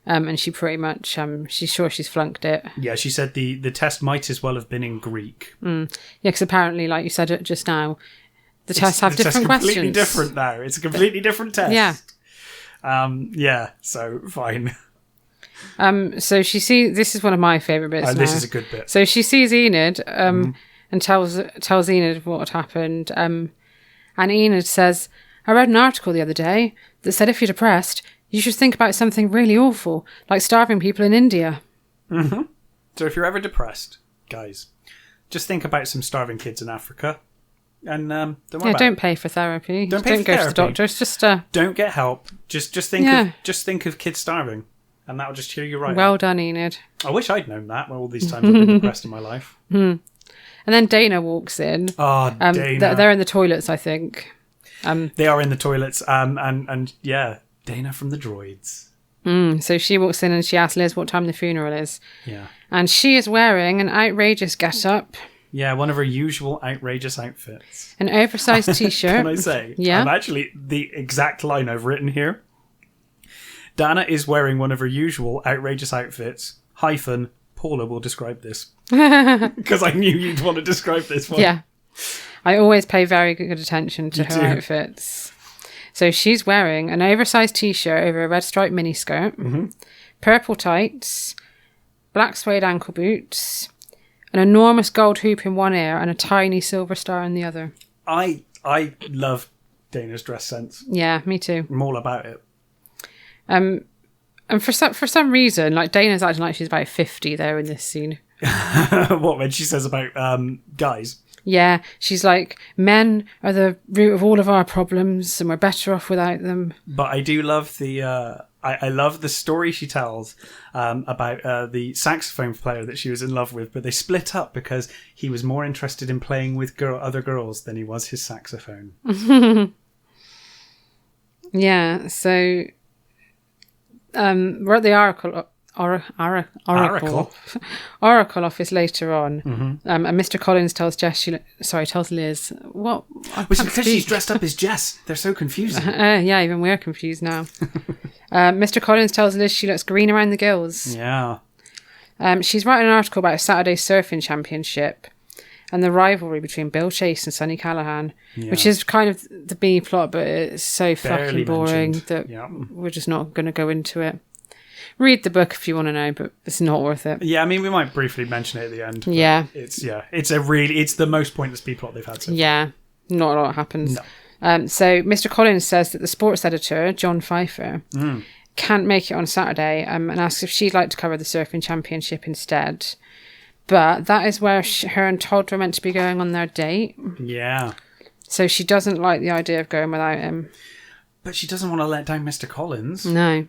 And she pretty much, she's sure she's flunked it. Yeah, she said the test might as well have been in Greek. Yeah, because apparently, like you said it just now, the tests have different questions. It's completely different now. It's a completely different test. Yeah. Yeah, so fine. So she sees, this is one of my favourite bits now. This is a good bit. So she sees Enid and tells Enid what had happened. And Enid says, "I read an article the other day that said if you're depressed, you should think about something really awful, like starving people in India." So if you're ever depressed, guys, just think about some starving kids in Africa. And don't worry about don't pay for therapy. Don't go to the doctor. It's just don't get help. Just think of kids starving. And that'll just cheer you right Well up. done, Enid. I wish I'd known that all these times I've been depressed in my life. And then Dana walks in. Oh, Dana. They're in the toilets, I think. They are in the toilets. And yeah, Dana from the droids. So she walks in and she asks Liz what time the funeral is. Yeah. And she is wearing an outrageous get-up. Yeah, one of her usual outrageous outfits. An oversized t-shirt. Can I say? Yeah. I'm actually, the exact line I've written here. Dana is wearing one of her usual outrageous outfits, Paula will describe this. Because I knew you'd want to describe this one. Yeah. I always pay very good attention to her outfits. So she's wearing an oversized t-shirt over a red striped miniskirt, purple tights, black suede ankle boots, an enormous gold hoop in one ear and a tiny silver star in the other. I love Dana's dress sense. Yeah, me too. I'm all about it. And for some reason, like Dana's acting like she's about 50 there in this scene. What, when she says about guys? Yeah, she's like, men are the root of all of our problems and we're better off without them. But I do love the I love the story she tells about the saxophone player that she was in love with, but they split up because he was more interested in playing with other girls than he was his saxophone. Yeah, so we're at the Oracle office later on, and Mr. Collins tells tells Liz, what? Which is because she's dressed up as Jess. They're so confusing. Yeah, even we're confused now. Mr. Collins tells Liz she looks green around the gills. Yeah. She's writing an article about a Saturday surfing championship and the rivalry between Bill Chase and Sonny Callahan, which is kind of the B plot, but it's so fucking boring that we're just not going to go into it. Read the book if you want to know, but it's not worth it. Yeah, I mean, we might briefly mention it at the end. Yeah. It's the most pointless B plot they've had so far. Yeah, not a lot happens. No. So Mr. Collins says that the sports editor, John Pfeiffer, can't make it on Saturday and asks if she'd like to cover the surfing championship instead. But that is where her and Todd were meant to be going on their date. Yeah. So she doesn't like the idea of going without him. But she doesn't want to let down Mr. Collins. No.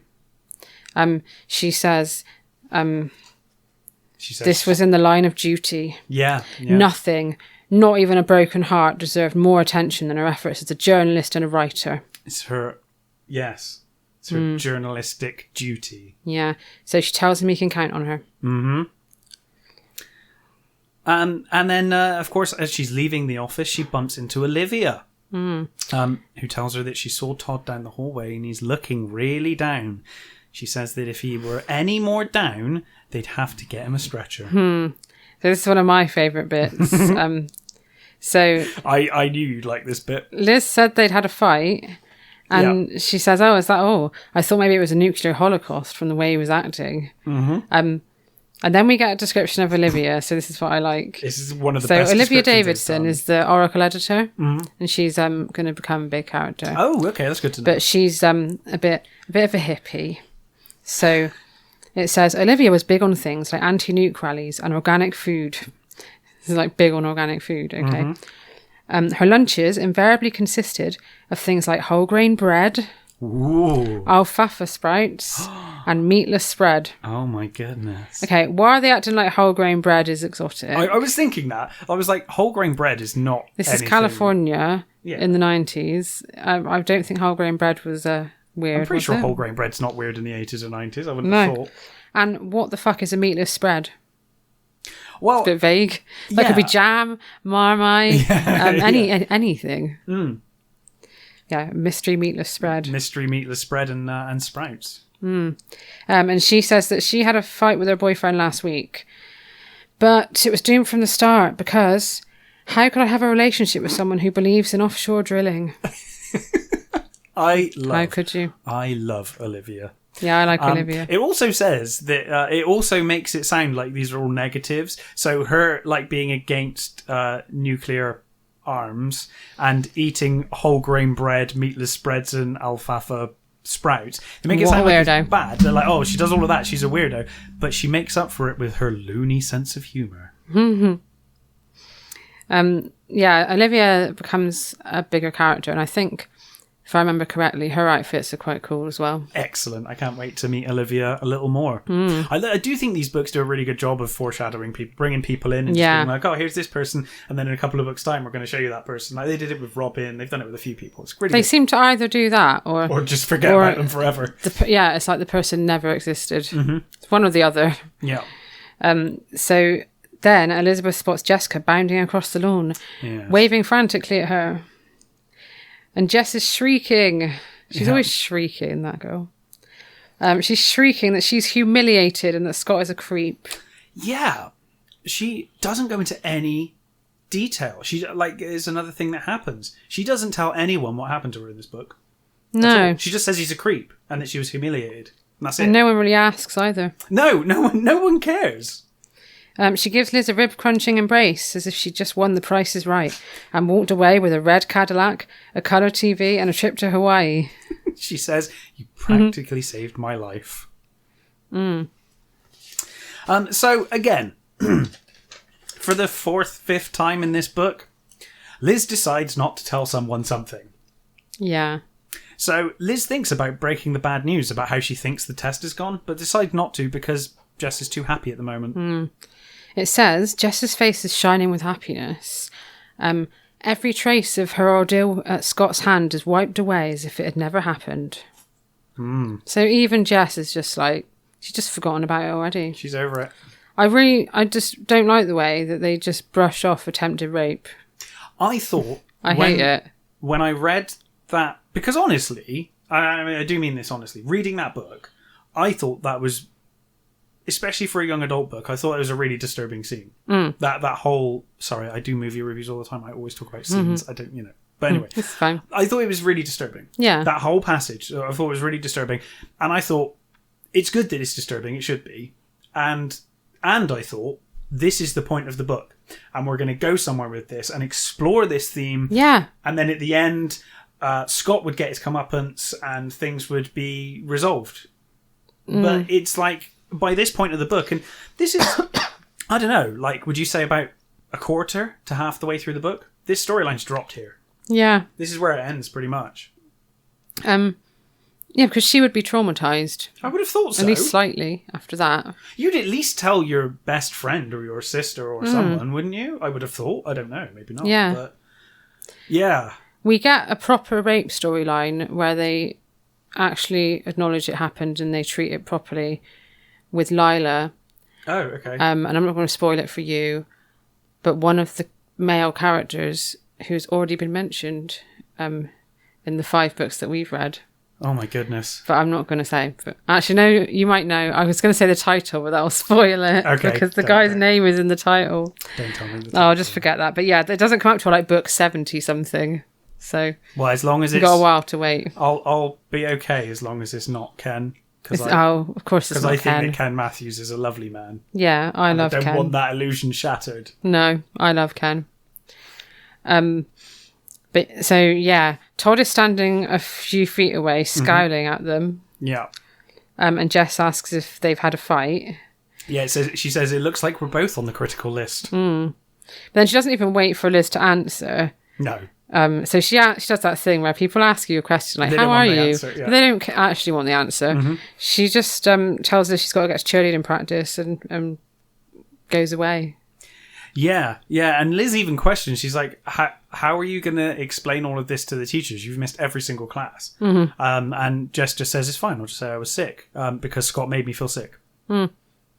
She says, this was in the line of duty. Yeah. Nothing, not even a broken heart, deserved more attention than her efforts as a journalist and a writer. It's her journalistic duty. Yeah. So she tells him he can count on her. Mm-hmm. And then, of course, as she's leaving the office, she bumps into Olivia, who tells her that she saw Todd down the hallway and he's looking really down. She says that if he were any more down, they'd have to get him a stretcher. So this is one of my favourite bits. So I knew you'd like this bit. Liz said they'd had a fight, and she says, "Oh, is that all? I thought maybe it was a nuclear holocaust from the way he was acting." Mm-hmm. And then we get a description of Olivia. So this is what I like. This is one of the so best. Olivia descriptions Davidson they've is the Oracle editor, done. and she's going to become a big character. Oh, okay, that's good to know. But she's a bit of a hippie. So it says Olivia was big on things like anti-nuke rallies and organic food. This is like big on organic food. Okay. Her lunches invariably consisted of things like whole grain bread, Ooh. alfalfa sprouts, and meatless spread. Oh my goodness. Okay, why are they acting like whole grain bread is exotic? I was thinking that. I was like, whole grain bread is not. This anything. is California Yeah. in the 90s. I don't think whole grain bread was weird. I'm pretty was sure it? whole grain bread's not weird in the 80s or 90s. I wouldn't have thought. And what the fuck is a meatless spread? Well, It's a bit vague. That could be yeah. jam, marmite, anything. Mm. Yeah, mystery meatless spread. Mystery meatless spread and sprouts. And she says that she had a fight with her boyfriend last week, but it was doomed from the start because how could I have a relationship with someone who believes in offshore drilling? How could you? I love Olivia. Yeah, I like Olivia. It also says that it also makes it sound like these are all negatives. So her like being against nuclear arms and eating whole grain bread, meatless spreads, and alfalfa sprouts. They make it What sound a like weirdo. it's bad. They're like, oh, she does all of that. She's a weirdo, but she makes up for it with her loony sense of humor. Yeah, Olivia becomes a bigger character, and I think, if I remember correctly, her outfits are quite cool as well. Excellent. I can't wait to meet Olivia a little more. I do think these books do a really good job of foreshadowing people, bringing people in and just being like, oh, here's this person, and then in a couple of books' time, we're going to show you that person. Like they did it with Robin. They've done it with a few people. It's pretty They good. seem to either do that Or just forget about them forever. it's like the person never existed. It's one or the other. Yeah. So then Elizabeth spots Jessica bounding across the lawn, Yes. waving frantically at her. And Jess is shrieking. She's always shrieking, that girl. She's shrieking that she's humiliated and that Scott is a creep. Yeah. She doesn't go into any detail. She like is another thing that happens. She doesn't tell anyone what happened to her in this book. No. She just says he's a creep and that she was humiliated. And that's it. And no one really asks either. No one cares. She gives Liz a rib-crunching embrace as if she just won The Price is Right and walked away with a red Cadillac, a colour TV and a trip to Hawaii. She says, you practically saved my life. So, again, for the fifth time in this book, Liz decides not to tell someone something. Yeah. So, Liz thinks about breaking the bad news about how she thinks the test has gone, but decides not to because Jess is too happy at the moment. It says, Jess's face is shining with happiness. Every trace of her ordeal at Scott's hand is wiped away as if it had never happened. So even Jess is just like, she's just forgotten about it already. She's over it. I just don't like the way that they just brush off attempted rape. I thought... I hate it. When I read that... Because honestly, I do mean this honestly, reading that book, I thought that was... Especially for a young adult book, I thought it was a really disturbing scene. That whole... Sorry, I do movie reviews all the time. I always talk about scenes. I don't, But anyway. It's fine. I thought it was really disturbing. Yeah. That whole passage, I thought it was really disturbing. And I thought, it's good that it's disturbing. It should be. And I thought, this is the point of the book. And we're going to go somewhere with this and explore this theme. Yeah. And then at the end, Scott would get his comeuppance and things would be resolved. But it's like... by this point of the book, and this is, I don't know, like, would you say about a quarter to half the way through the book? This storyline's dropped here. Yeah. This is where it ends, pretty much. Yeah, because she would be traumatized. I would have thought so. At least slightly after that. You'd at least tell your best friend or your sister or someone, wouldn't you? I would have thought. I don't know, maybe not. Yeah. But yeah. We get a proper rape storyline where they actually acknowledge it happened and they treat it properly. With Lila. Oh, okay. And I'm not going to spoil it for you, but one of the male characters who's already been mentioned in the 5 books that we've read. Oh my goodness. But I'm not going to say. But actually, no, you might know. I was going to say the title, but that'll spoil it. Okay, Because the guy's name is in the title. Don't tell me the title. Oh, I'll just forget that. But yeah, it doesn't come up till like book 70 something. So. Well, as long as it's. You've got a while to wait. I'll be okay as long as it's not Ken. Of course it's not Ken. Because I think that Ken Matthews is a lovely man. Yeah, I love Ken. I don't want that illusion shattered. No, I love Ken. But so yeah, Todd is standing a few feet away, scowling at them. Yeah. And Jess asks if they've had a fight. Yeah, she says it looks like we're both on the critical list. But then she doesn't even wait for Liz to answer. No. So she does that thing where people ask you a question like, "How are you?" Answer, yeah. But they don't actually want the answer. She just tells Liz she's got to get to cheerleading practice and goes away. Yeah. And Liz even questions. She's like, "How are you going to explain all of this to the teachers? You've missed every single class." And Jess just says, "It's fine. I'll just say I was sick because Scott made me feel sick."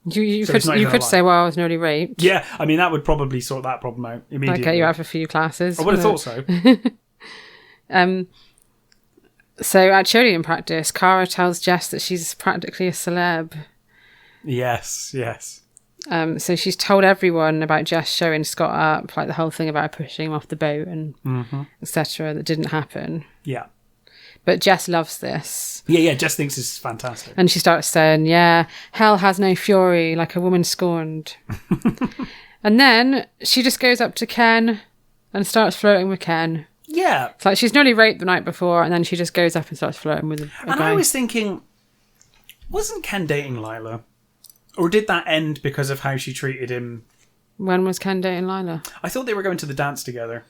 You could say, "Well, I was nearly raped." Yeah, I mean that would probably sort that problem out immediately. Okay, you have a few classes. I would have thought so. So at cheerleading practice, Cara tells Jess that she's practically a celeb. Yes. So she's told everyone about Jess showing Scott up, like the whole thing about pushing him off the boat and etc. that didn't happen. Yeah. But Jess loves this. Yeah, Jess thinks this is fantastic. And she starts saying, yeah, hell has no fury, like a woman scorned. And then she just goes up to Ken and starts flirting with Ken. Yeah. It's like she's nearly raped the night before, and then she just goes up and starts flirting with a guy. I was thinking, wasn't Ken dating Lila? Or did that end because of how she treated him? When was Ken dating Lila? I thought they were going to the dance together.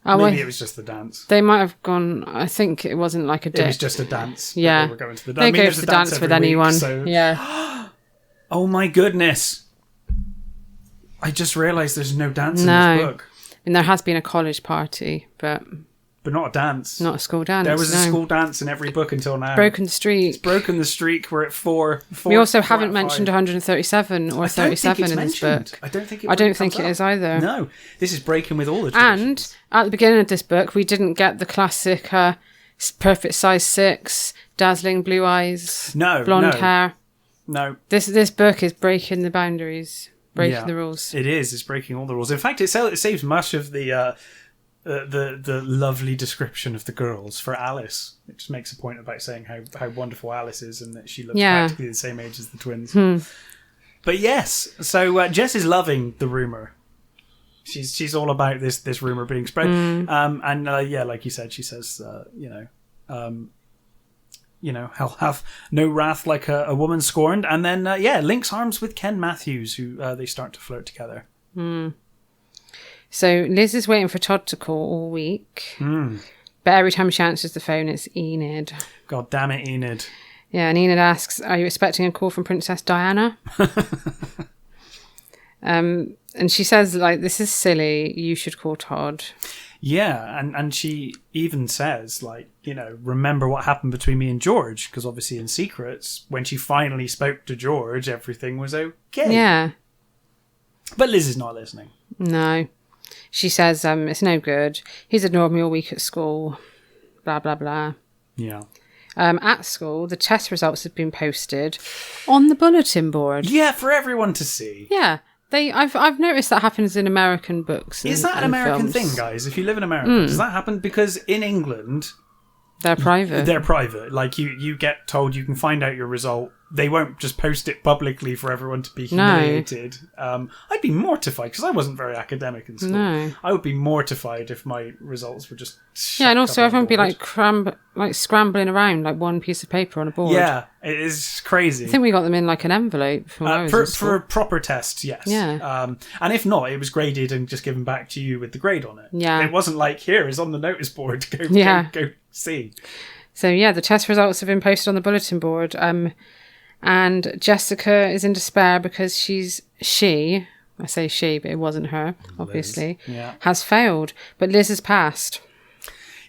Oh, Maybe it was just the dance. They might have gone. I think it wasn't like a date. It was just a dance. Yeah. They were going to the dance. They go to the dance with anyone. Week, so... Yeah. Oh my goodness. I just realised there's no dance in this book. And there has been a college party, but not a dance. Not a school dance. There was a school dance in every book until now. Broken the streak. It's broken the streak. We're at four. We also haven't mentioned 137 or 37 in this book. I don't think it is either. No, this is breaking with all the traditions. And at the beginning of this book, we didn't get the classic perfect size 6, dazzling blue eyes, blonde hair. No. This book is breaking the boundaries, breaking the rules. It is. It's breaking all the rules. In fact, it saves much of the lovely description of the girls for Alice. It just makes a point about saying how wonderful Alice is and that she looks practically the same age as the twins. But yes, so Jess is loving the rumour. She's all about this rumour being spread. And like you said, she says, he'll have no wrath like a woman scorned. And then, links arms with Ken Matthews, who they start to flirt together. So Liz is waiting for Todd to call all week. But every time she answers the phone, it's Enid. God damn it, Enid. Yeah, and Enid asks, are you expecting a call from Princess Diana? And she says, this is silly. You should call Todd. Yeah, and she even says, remember what happened between me and George? Because obviously in Secrets, when she finally spoke to George, everything was okay. Yeah. But Liz is not listening. No. She says, it's no good. He's ignored me all week at school. Blah, blah, blah. Yeah. At school, the test results have been posted on the bulletin board. Yeah, for everyone to see. Yeah. I've noticed that happens in American books. Is that an American thing, guys? If you live in America, does that happen? Because in England... They're private. They're private. You get told you can find out your result. They won't just post it publicly for everyone to be humiliated. No. I'd be mortified because I wasn't very academic in school. No. I would be mortified if my results were just... Yeah, and also everyone would be scrambling around like one piece of paper on a board. Yeah, it is crazy. I think we got them in an envelope for proper tests, yes. Yeah. And if not, it was graded and just given back to you with the grade on it. Yeah. It wasn't here is on the notice board. Go see. So yeah, the test results have been posted on the bulletin board. And Jessica is in despair because I say she, but it wasn't her, obviously, has failed. But Liz has passed.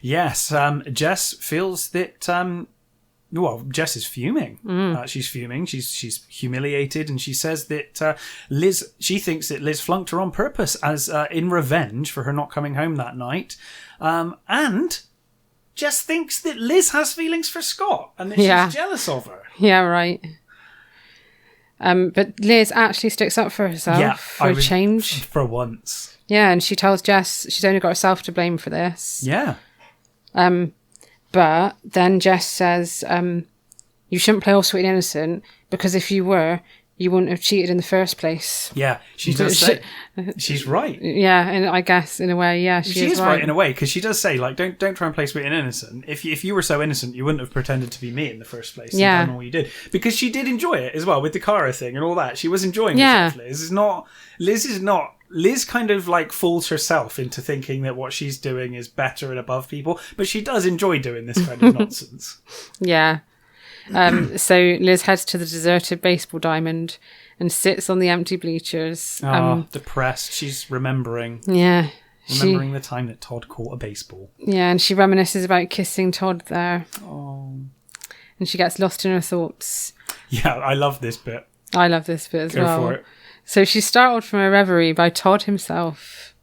Yes, Jess feels that... Jess is fuming. She's fuming. She's humiliated, and she says that she thinks that Liz flunked her on purpose as in revenge for her not coming home that night. And Jess thinks that Liz has feelings for Scott and that she's jealous of her. Yeah, right. But Liz actually sticks up for herself for a change. For once. Yeah, and she tells Jess she's only got herself to blame for this. Yeah. But then Jess says, you shouldn't play all sweet and innocent, because if you were, you wouldn't have cheated in the first place. Yeah, she does say, she's right. Yeah, and I guess in a way, yeah, she is right in a way, because she does say, like, don't try and play sweet and innocent. If you were so innocent, you wouldn't have pretended to be me in the first place. Yeah, and done all you did, because she did enjoy it as well with the Cara thing and all that. She was enjoying it. Liz is not. Liz kind of like fools herself into thinking that what she's doing is better and above people, but she does enjoy doing this kind of nonsense. Yeah. So Liz heads to the deserted baseball diamond and sits on the empty bleachers. Depressed. She's remembering. Yeah. Remembering the time that Todd caught a baseball. Yeah, and she reminisces about kissing Todd there. Oh. And she gets lost in her thoughts. Yeah, I love this bit. I love this bit as well. Go for it. So she's startled from a reverie by Todd himself.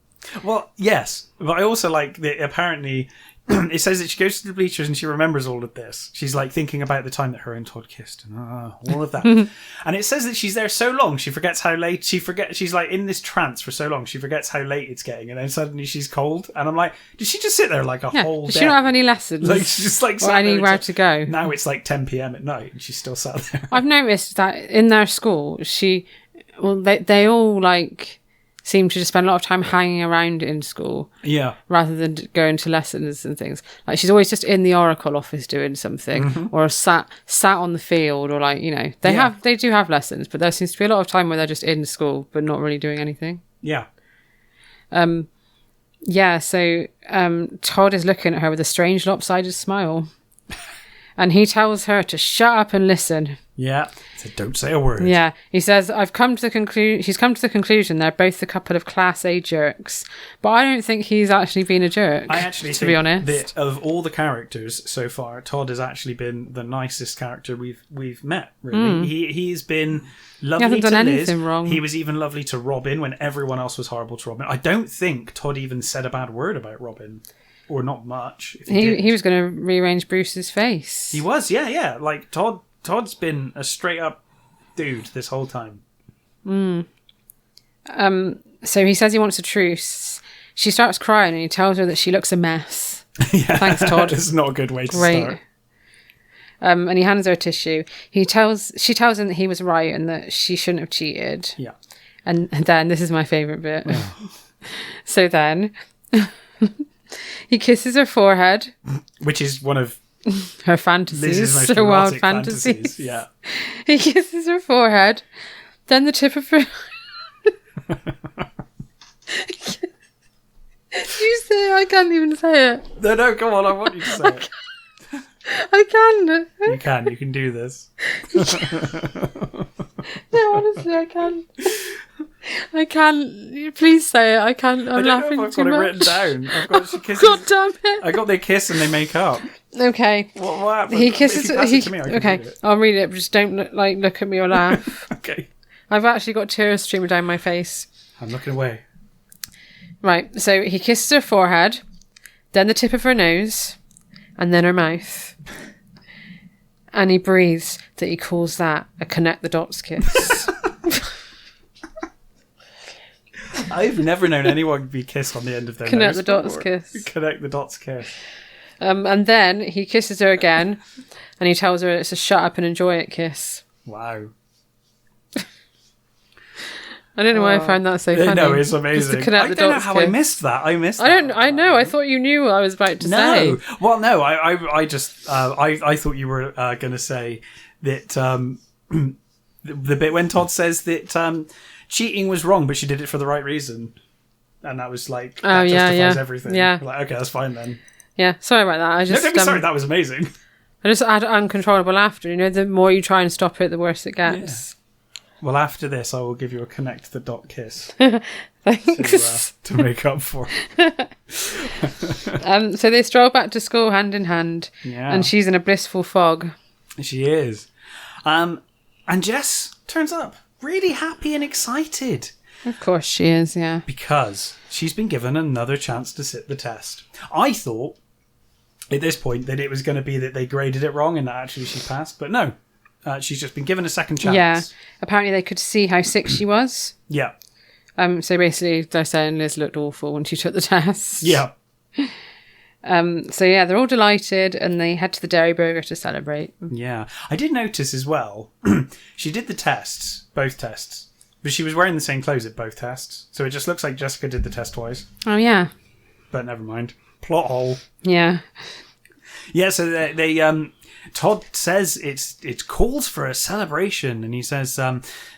Well, yes, but I also like that apparently it says that she goes to the bleachers and she remembers all of this. She's like thinking about the time that her and Todd kissed and all of that. And it says that she's there so long she forgets how late she's like in this trance for so long she forgets how late it's getting, and then suddenly she's cold. And I'm like, did she just sit there like a whole day? Does she not have any lessons? Like she's just like or anywhere to go. Now it's like 10 p.m. at night and she's still sat there. I've noticed that in their school they all like seem to just spend a lot of time hanging around in school. Yeah. Rather than going to lessons and things. Like she's always just in the Oracle office doing something, or sat on the field, or like, you know, they do have lessons, but there seems to be a lot of time where they're just in school but not really doing anything. Yeah. So Todd is looking at her with a strange lopsided smile. And he tells her to shut up and listen. Yeah. So don't say a word. Yeah. He says, she's come to the conclusion they're both a couple of Class A jerks. But I don't think he's actually been a jerk. I actually to be honest, that of all the characters so far, Todd has actually been the nicest character we've met, really. He's been lovely to Liz. He hasn't done anything wrong. He was even lovely to Robin when everyone else was horrible to Robin. I don't think Todd even said a bad word about Robin. Or not much. He was going to rearrange Bruce's face. He was, yeah. Like, Todd's been a straight-up dude this whole time. So he says he wants a truce. She starts crying and he tells her that she looks a mess. Yeah, thanks, Todd. It's not a good way to start. And he hands her a tissue. She tells him that he was right and that she shouldn't have cheated. Yeah. And then, this is my favourite bit. So then... He kisses her forehead. Which is one of her fantasies. Liz's most her wild fantasies. Yeah. He kisses her forehead. Then the tip of her... You say it. I can't even say it. No, come on. I want you to say it. I can. You can do this. No, honestly, I can. I can. Please say it. I can't. I'm laughing too much. I've got it written down. I've got she kisses. God damn it! I got they kiss and they make up. Okay. What happened? He kisses. Okay, I'll read it. But just don't look at me or laugh. Okay. I've actually got tears streaming down my face. I'm looking away. Right. So he kisses her forehead, then the tip of her nose, and then her mouth. And he breathes that he calls that a connect the dots kiss. I've never known anyone be kissed on the end of their connect nose the dots kiss. Connect the dots kiss. And then he kisses her again, and he tells her it's a shut up and enjoy it kiss. Wow. I don't know why I found that so funny. No, it's amazing. I don't know how I missed that. I know. I thought you knew what I was about to say. Well, no. I just I thought you were going to say that the bit when Todd says that cheating was wrong, but she did it for the right reason, and that was like that justifies everything. Yeah. Like, okay, that's fine then. Yeah. Sorry about that. No, don't be sorry. That was amazing. I just had uncontrollable laughter. You know, the more you try and stop it, the worse it gets. Yeah. Well, after this, I will give you a connect the dot kiss. Thanks. To make up for it. So they stroll back to school hand in hand. Yeah. And she's in a blissful fog. She is. And Jess turns up really happy and excited. Of course she is, yeah. Because she's been given another chance to sit the test. I thought at this point that it was going to be that they graded it wrong and that actually she passed. But no, she's just been given a second chance. Yeah. Apparently they could see how sick she was. Yeah. So basically they're saying Liz looked awful when she took the test. Yeah. So yeah, they're all delighted and they head to the Dairy Burger to celebrate. Yeah. I did notice as well, she did the tests, both tests, but she was wearing the same clothes at both tests. So it just looks like Jessica did the test twice. Oh yeah. But never mind. Plot hole. Yeah. Yeah, so they Todd says it calls for a celebration, and he says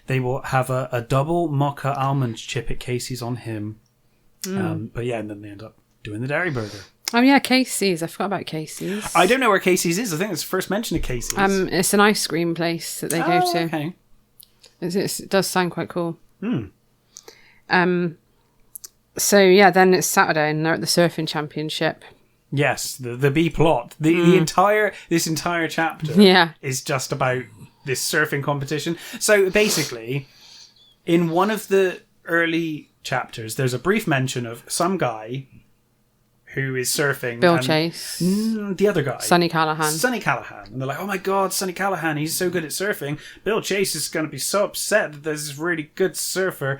they will have a double mocha almond chip at Casey's on him. But yeah, and then they end up doing the Dairy Burger. Oh yeah, Casey's. I forgot about Casey's. I don't know where Casey's is. I think it's the first mention of Casey's. It's an ice cream place that they go to. Okay. It does sound quite cool. So yeah, then it's Saturday and they're at the surfing championship. Yes, the B plot. The entire chapter is just about this surfing competition. So basically, in one of the early chapters, there's a brief mention of some guy who is surfing. Bill Chase. The other guy. Sonny Callahan. And they're like, oh my God, Sonny Callahan, he's so good at surfing. Bill Chase is going to be so upset that there's this really good surfer.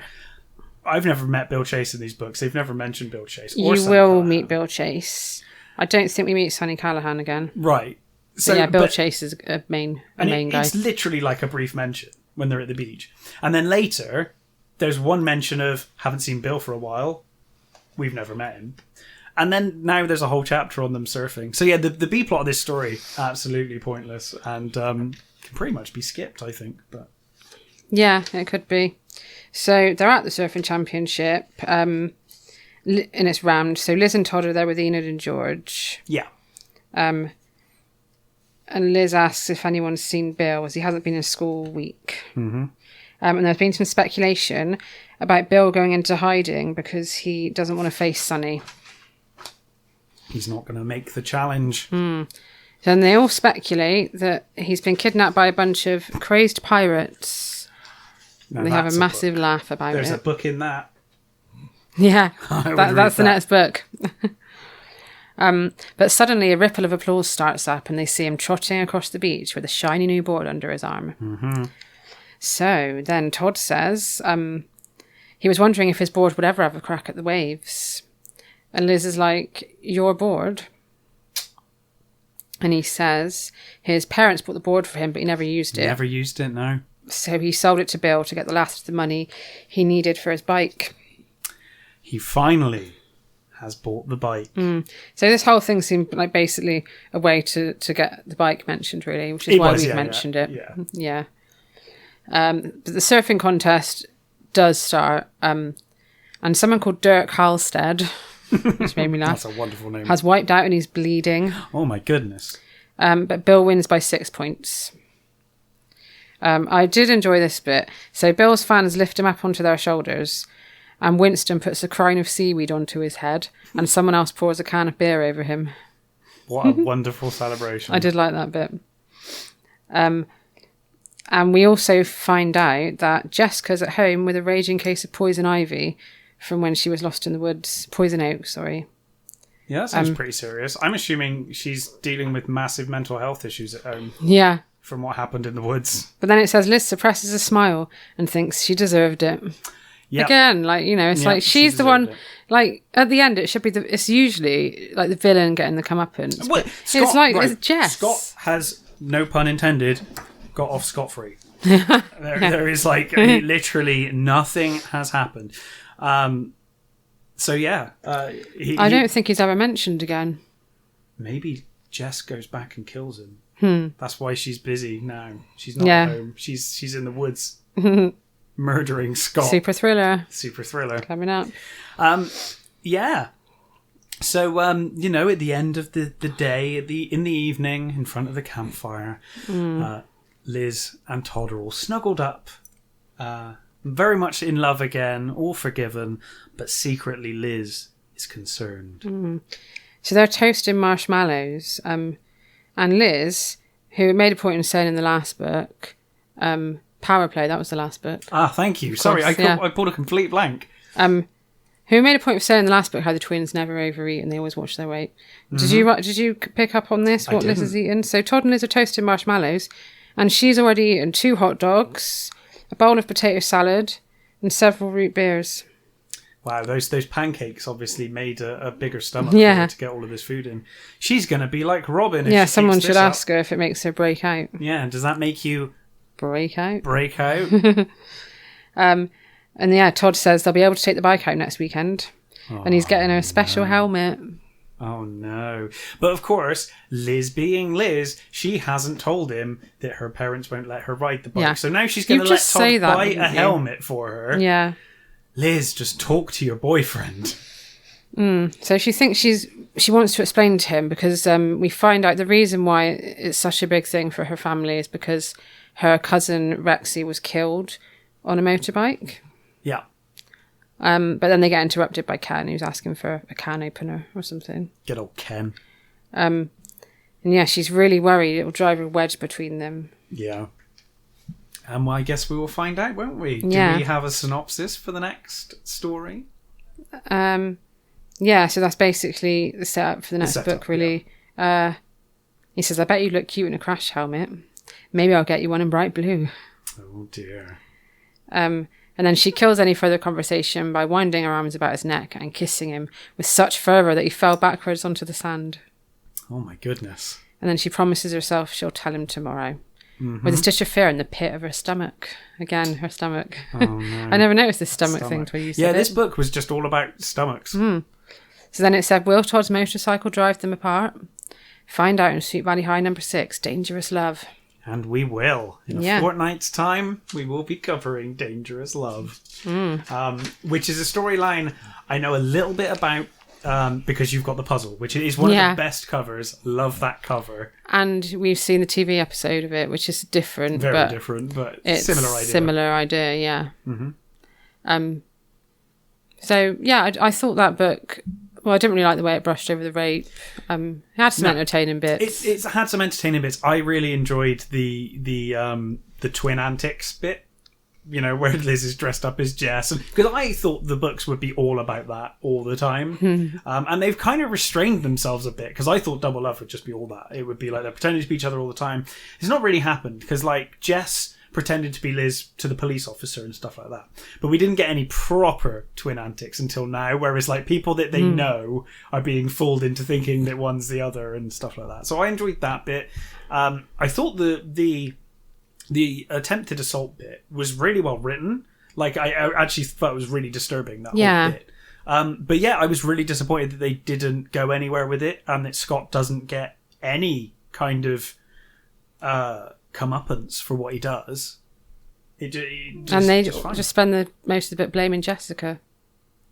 I've never met Bill Chase in these books. They've never mentioned Bill Chase. You will meet Bill Chase. I don't think we meet Sonny Callahan again. Right. So yeah, Bill Chase is a main guy. It's literally like a brief mention when they're at the beach. And then later, there's one mention of, haven't seen Bill for a while. We've never met him. And then now there's a whole chapter on them surfing. So yeah, the B plot of this story, absolutely pointless. And can pretty much be skipped, I think. But yeah, it could be. So they're at the surfing championship. And it's round. So Liz and Todd are there with Enid and George. Yeah. And Liz asks if anyone's seen Bill, as he hasn't been in school all week. Mm-hmm. And there's been some speculation about Bill going into hiding because he doesn't want to face Sonny. He's not going to make the challenge. So then they all speculate that he's been kidnapped by a bunch of crazed pirates. Now they have a massive laugh about There's it. a book in that. Yeah, that's the next book. But suddenly a ripple of applause starts up and they see him trotting across the beach with a shiny new board under his arm. Mm-hmm. So then Todd says he was wondering if his board would ever have a crack at the waves. And Liz is like, your board? And he says his parents bought the board for him, but he never used it. Never used it, no. So he sold it to Bill to get the last of the money he needed for his bike. He finally has bought the bike. So this whole thing seemed like basically a way to get the bike mentioned, really, which is why we've mentioned it. Yeah. But the surfing contest does start, and someone called Dirk Halstead, which made me laugh. That's a wonderful name. Has wiped out and he's bleeding. Oh my goodness. But Bill wins by 6 points. I did enjoy this bit. So Bill's fans lift him up onto their shoulders, and Winston puts a crown of seaweed onto his head, and someone else pours a can of beer over him. What a wonderful celebration. I did like that bit. And we also find out that Jessica's at home with a raging case of poison ivy from when she was lost in the woods. Poison oak, sorry. Yeah, that sounds pretty serious. I'm assuming she's dealing with massive mental health issues at home. Yeah. From what happened in the woods. But then it says Liz suppresses a smile and thinks she deserved it. Yep. Again, like, you know, it's like she's the one. Like at the end, it should be it's usually like the villain getting the comeuppance. Well, Scott, it's Jess. Scott has, no pun intended, got off scot-free. There is like literally nothing has happened. So yeah, I don't think he's ever mentioned again. Maybe Jess goes back and kills him. That's why she's busy now. She's not at home. She's in the woods murdering Scott. Super thriller coming up. Yeah. So you know, at the end of the day, in the evening, in front of the campfire, Liz and Todd are all snuggled up, very much in love again, all forgiven, but secretly Liz is concerned. So they're toasting marshmallows, and Liz, who made a point in saying in the last book, Power Play, that was the last book. Thank you. Sorry, I pulled a complete blank. Who made a point of saying in the last book how the twins never overeat and they always watch their weight. Did you pick up on this, what Liz has eaten? So Todd and Liz are toasting marshmallows, and she's already eaten 2 hot dogs, a bowl of potato salad, and several root beers. Wow, those pancakes obviously made a bigger stomach for her to get all of this food in. She's going to be like Robin if she someone should up. ask her if it makes her break out. Yeah, does that make you... Break out? Break out? And yeah, Todd says they'll be able to take the bike out next weekend. And he's getting her a special helmet. Oh no. But of course, Liz being Liz, she hasn't told him that her parents won't let her ride the bike. Yeah. So now she's going to let Todd buy a helmet for her. Yeah. Liz, just talk to your boyfriend. So she thinks she wants to explain to him because we find out the reason why it's such a big thing for her family is because her cousin Rexy was killed on a motorbike. Yeah. But then they get interrupted by Ken, who's asking for a can opener or something. Good old Ken. And yeah, she's really worried it'll drive a wedge between them. Yeah. And well, I guess we will find out, won't we? Yeah. Do we have a synopsis for the next story? Yeah, so that's basically the setup for the next book, really. Yeah. He says, I bet you look cute in a crash helmet. Maybe I'll get you one in bright blue. Oh, dear. And then she kills any further conversation by winding her arms about his neck and kissing him with such fervour that he fell backwards onto the sand. Oh, my goodness. And then she promises herself she'll tell him tomorrow. With a stitch of fear in the pit of her stomach. Again, her stomach. Oh, no. I never noticed this stomach thing until you said it. Yeah, this book was just all about stomachs. So then it said, will Todd's motorcycle drive them apart? Find out in Sweet Valley High number 6, Dangerous Love. And we will. In a fortnight's time, we will be covering Dangerous Love. Which is a storyline I know a little bit about because you've got the puzzle, which is one of the best covers. Love that cover. And we've seen the TV episode of it, which is different. Very different, but it's similar idea. Similar idea, yeah. So, yeah, I thought that book... Well, I didn't really like the way it brushed over the rape. It had some entertaining bits. It's had some entertaining bits. I really enjoyed the twin antics bit. You know, where Liz is dressed up as Jess, because I thought the books would be all about that all the time, and they've kind of restrained themselves a bit. Because I thought Double Love would just be all that. It would be like they're pretending to be each other all the time. It's not really happened because like Jess pretended to be Liz to the police officer and stuff like that. But we didn't get any proper twin antics until now, whereas like people that they know are being fooled into thinking that one's the other and stuff like that. So I enjoyed that bit. I thought the attempted assault bit was really well written. Like I actually thought it was really disturbing, that whole bit. But yeah, I was really disappointed that they didn't go anywhere with it and that Scott doesn't get any kind of comeuppance for what he does. And they just spend most of the bit blaming Jessica.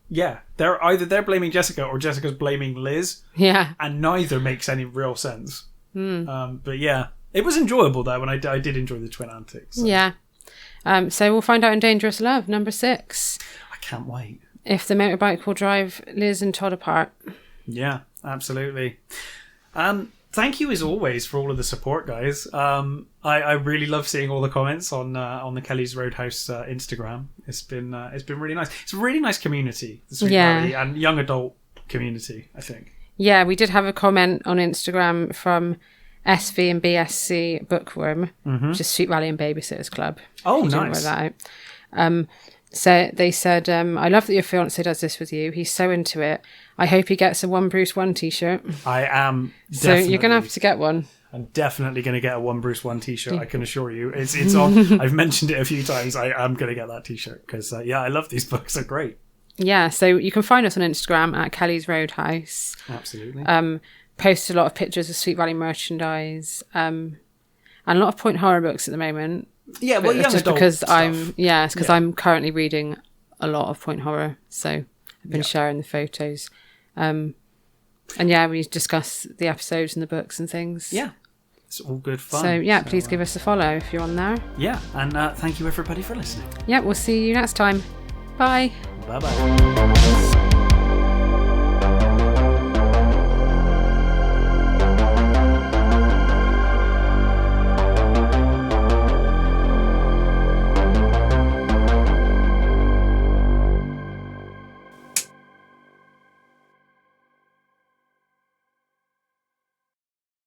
Yeah, they're blaming Jessica or Jessica's blaming Liz. Yeah, and neither makes any real sense. But yeah, it was enjoyable though, and I did enjoy the twin antics. So. Yeah. So we'll find out in Dangerous Love number 6. I can't wait. If the motorbike will drive Liz and Todd apart. Yeah, absolutely. Thank you as always for all of the support, guys. I really love seeing all the comments on the Kelly's Roadhouse Instagram. It's been really nice. It's a really nice community, the Sweet Valley and young adult community, I think. Yeah, we did have a comment on Instagram from SV and BSC Bookworm, which is Sweet Valley and Babysitters Club. Oh, nice. That out. So they said, I love that your fiance does this with you. He's so into it. I hope he gets a One Bruce One t-shirt. I am definitely. So you're going to have to get one. I'm definitely going to get a One Bruce One t-shirt, I can assure you. It's on. I've mentioned it a few times. I am going to get that t-shirt because, I love these books. They're great. Yeah, so you can find us on Instagram at Kelly's Roadhouse. Absolutely. Post a lot of pictures of Sweet Valley merchandise and a lot of point horror books at the moment. Yeah, well, young adult because stuff. It's because I'm currently reading a lot of point horror, so I've been sharing the photos. And we discuss the episodes and the books and things. Yeah, it's all good fun. So please give us a follow if you're on there. Yeah, and thank you everybody for listening. Yeah, we'll see you next time. Bye. Bye-bye.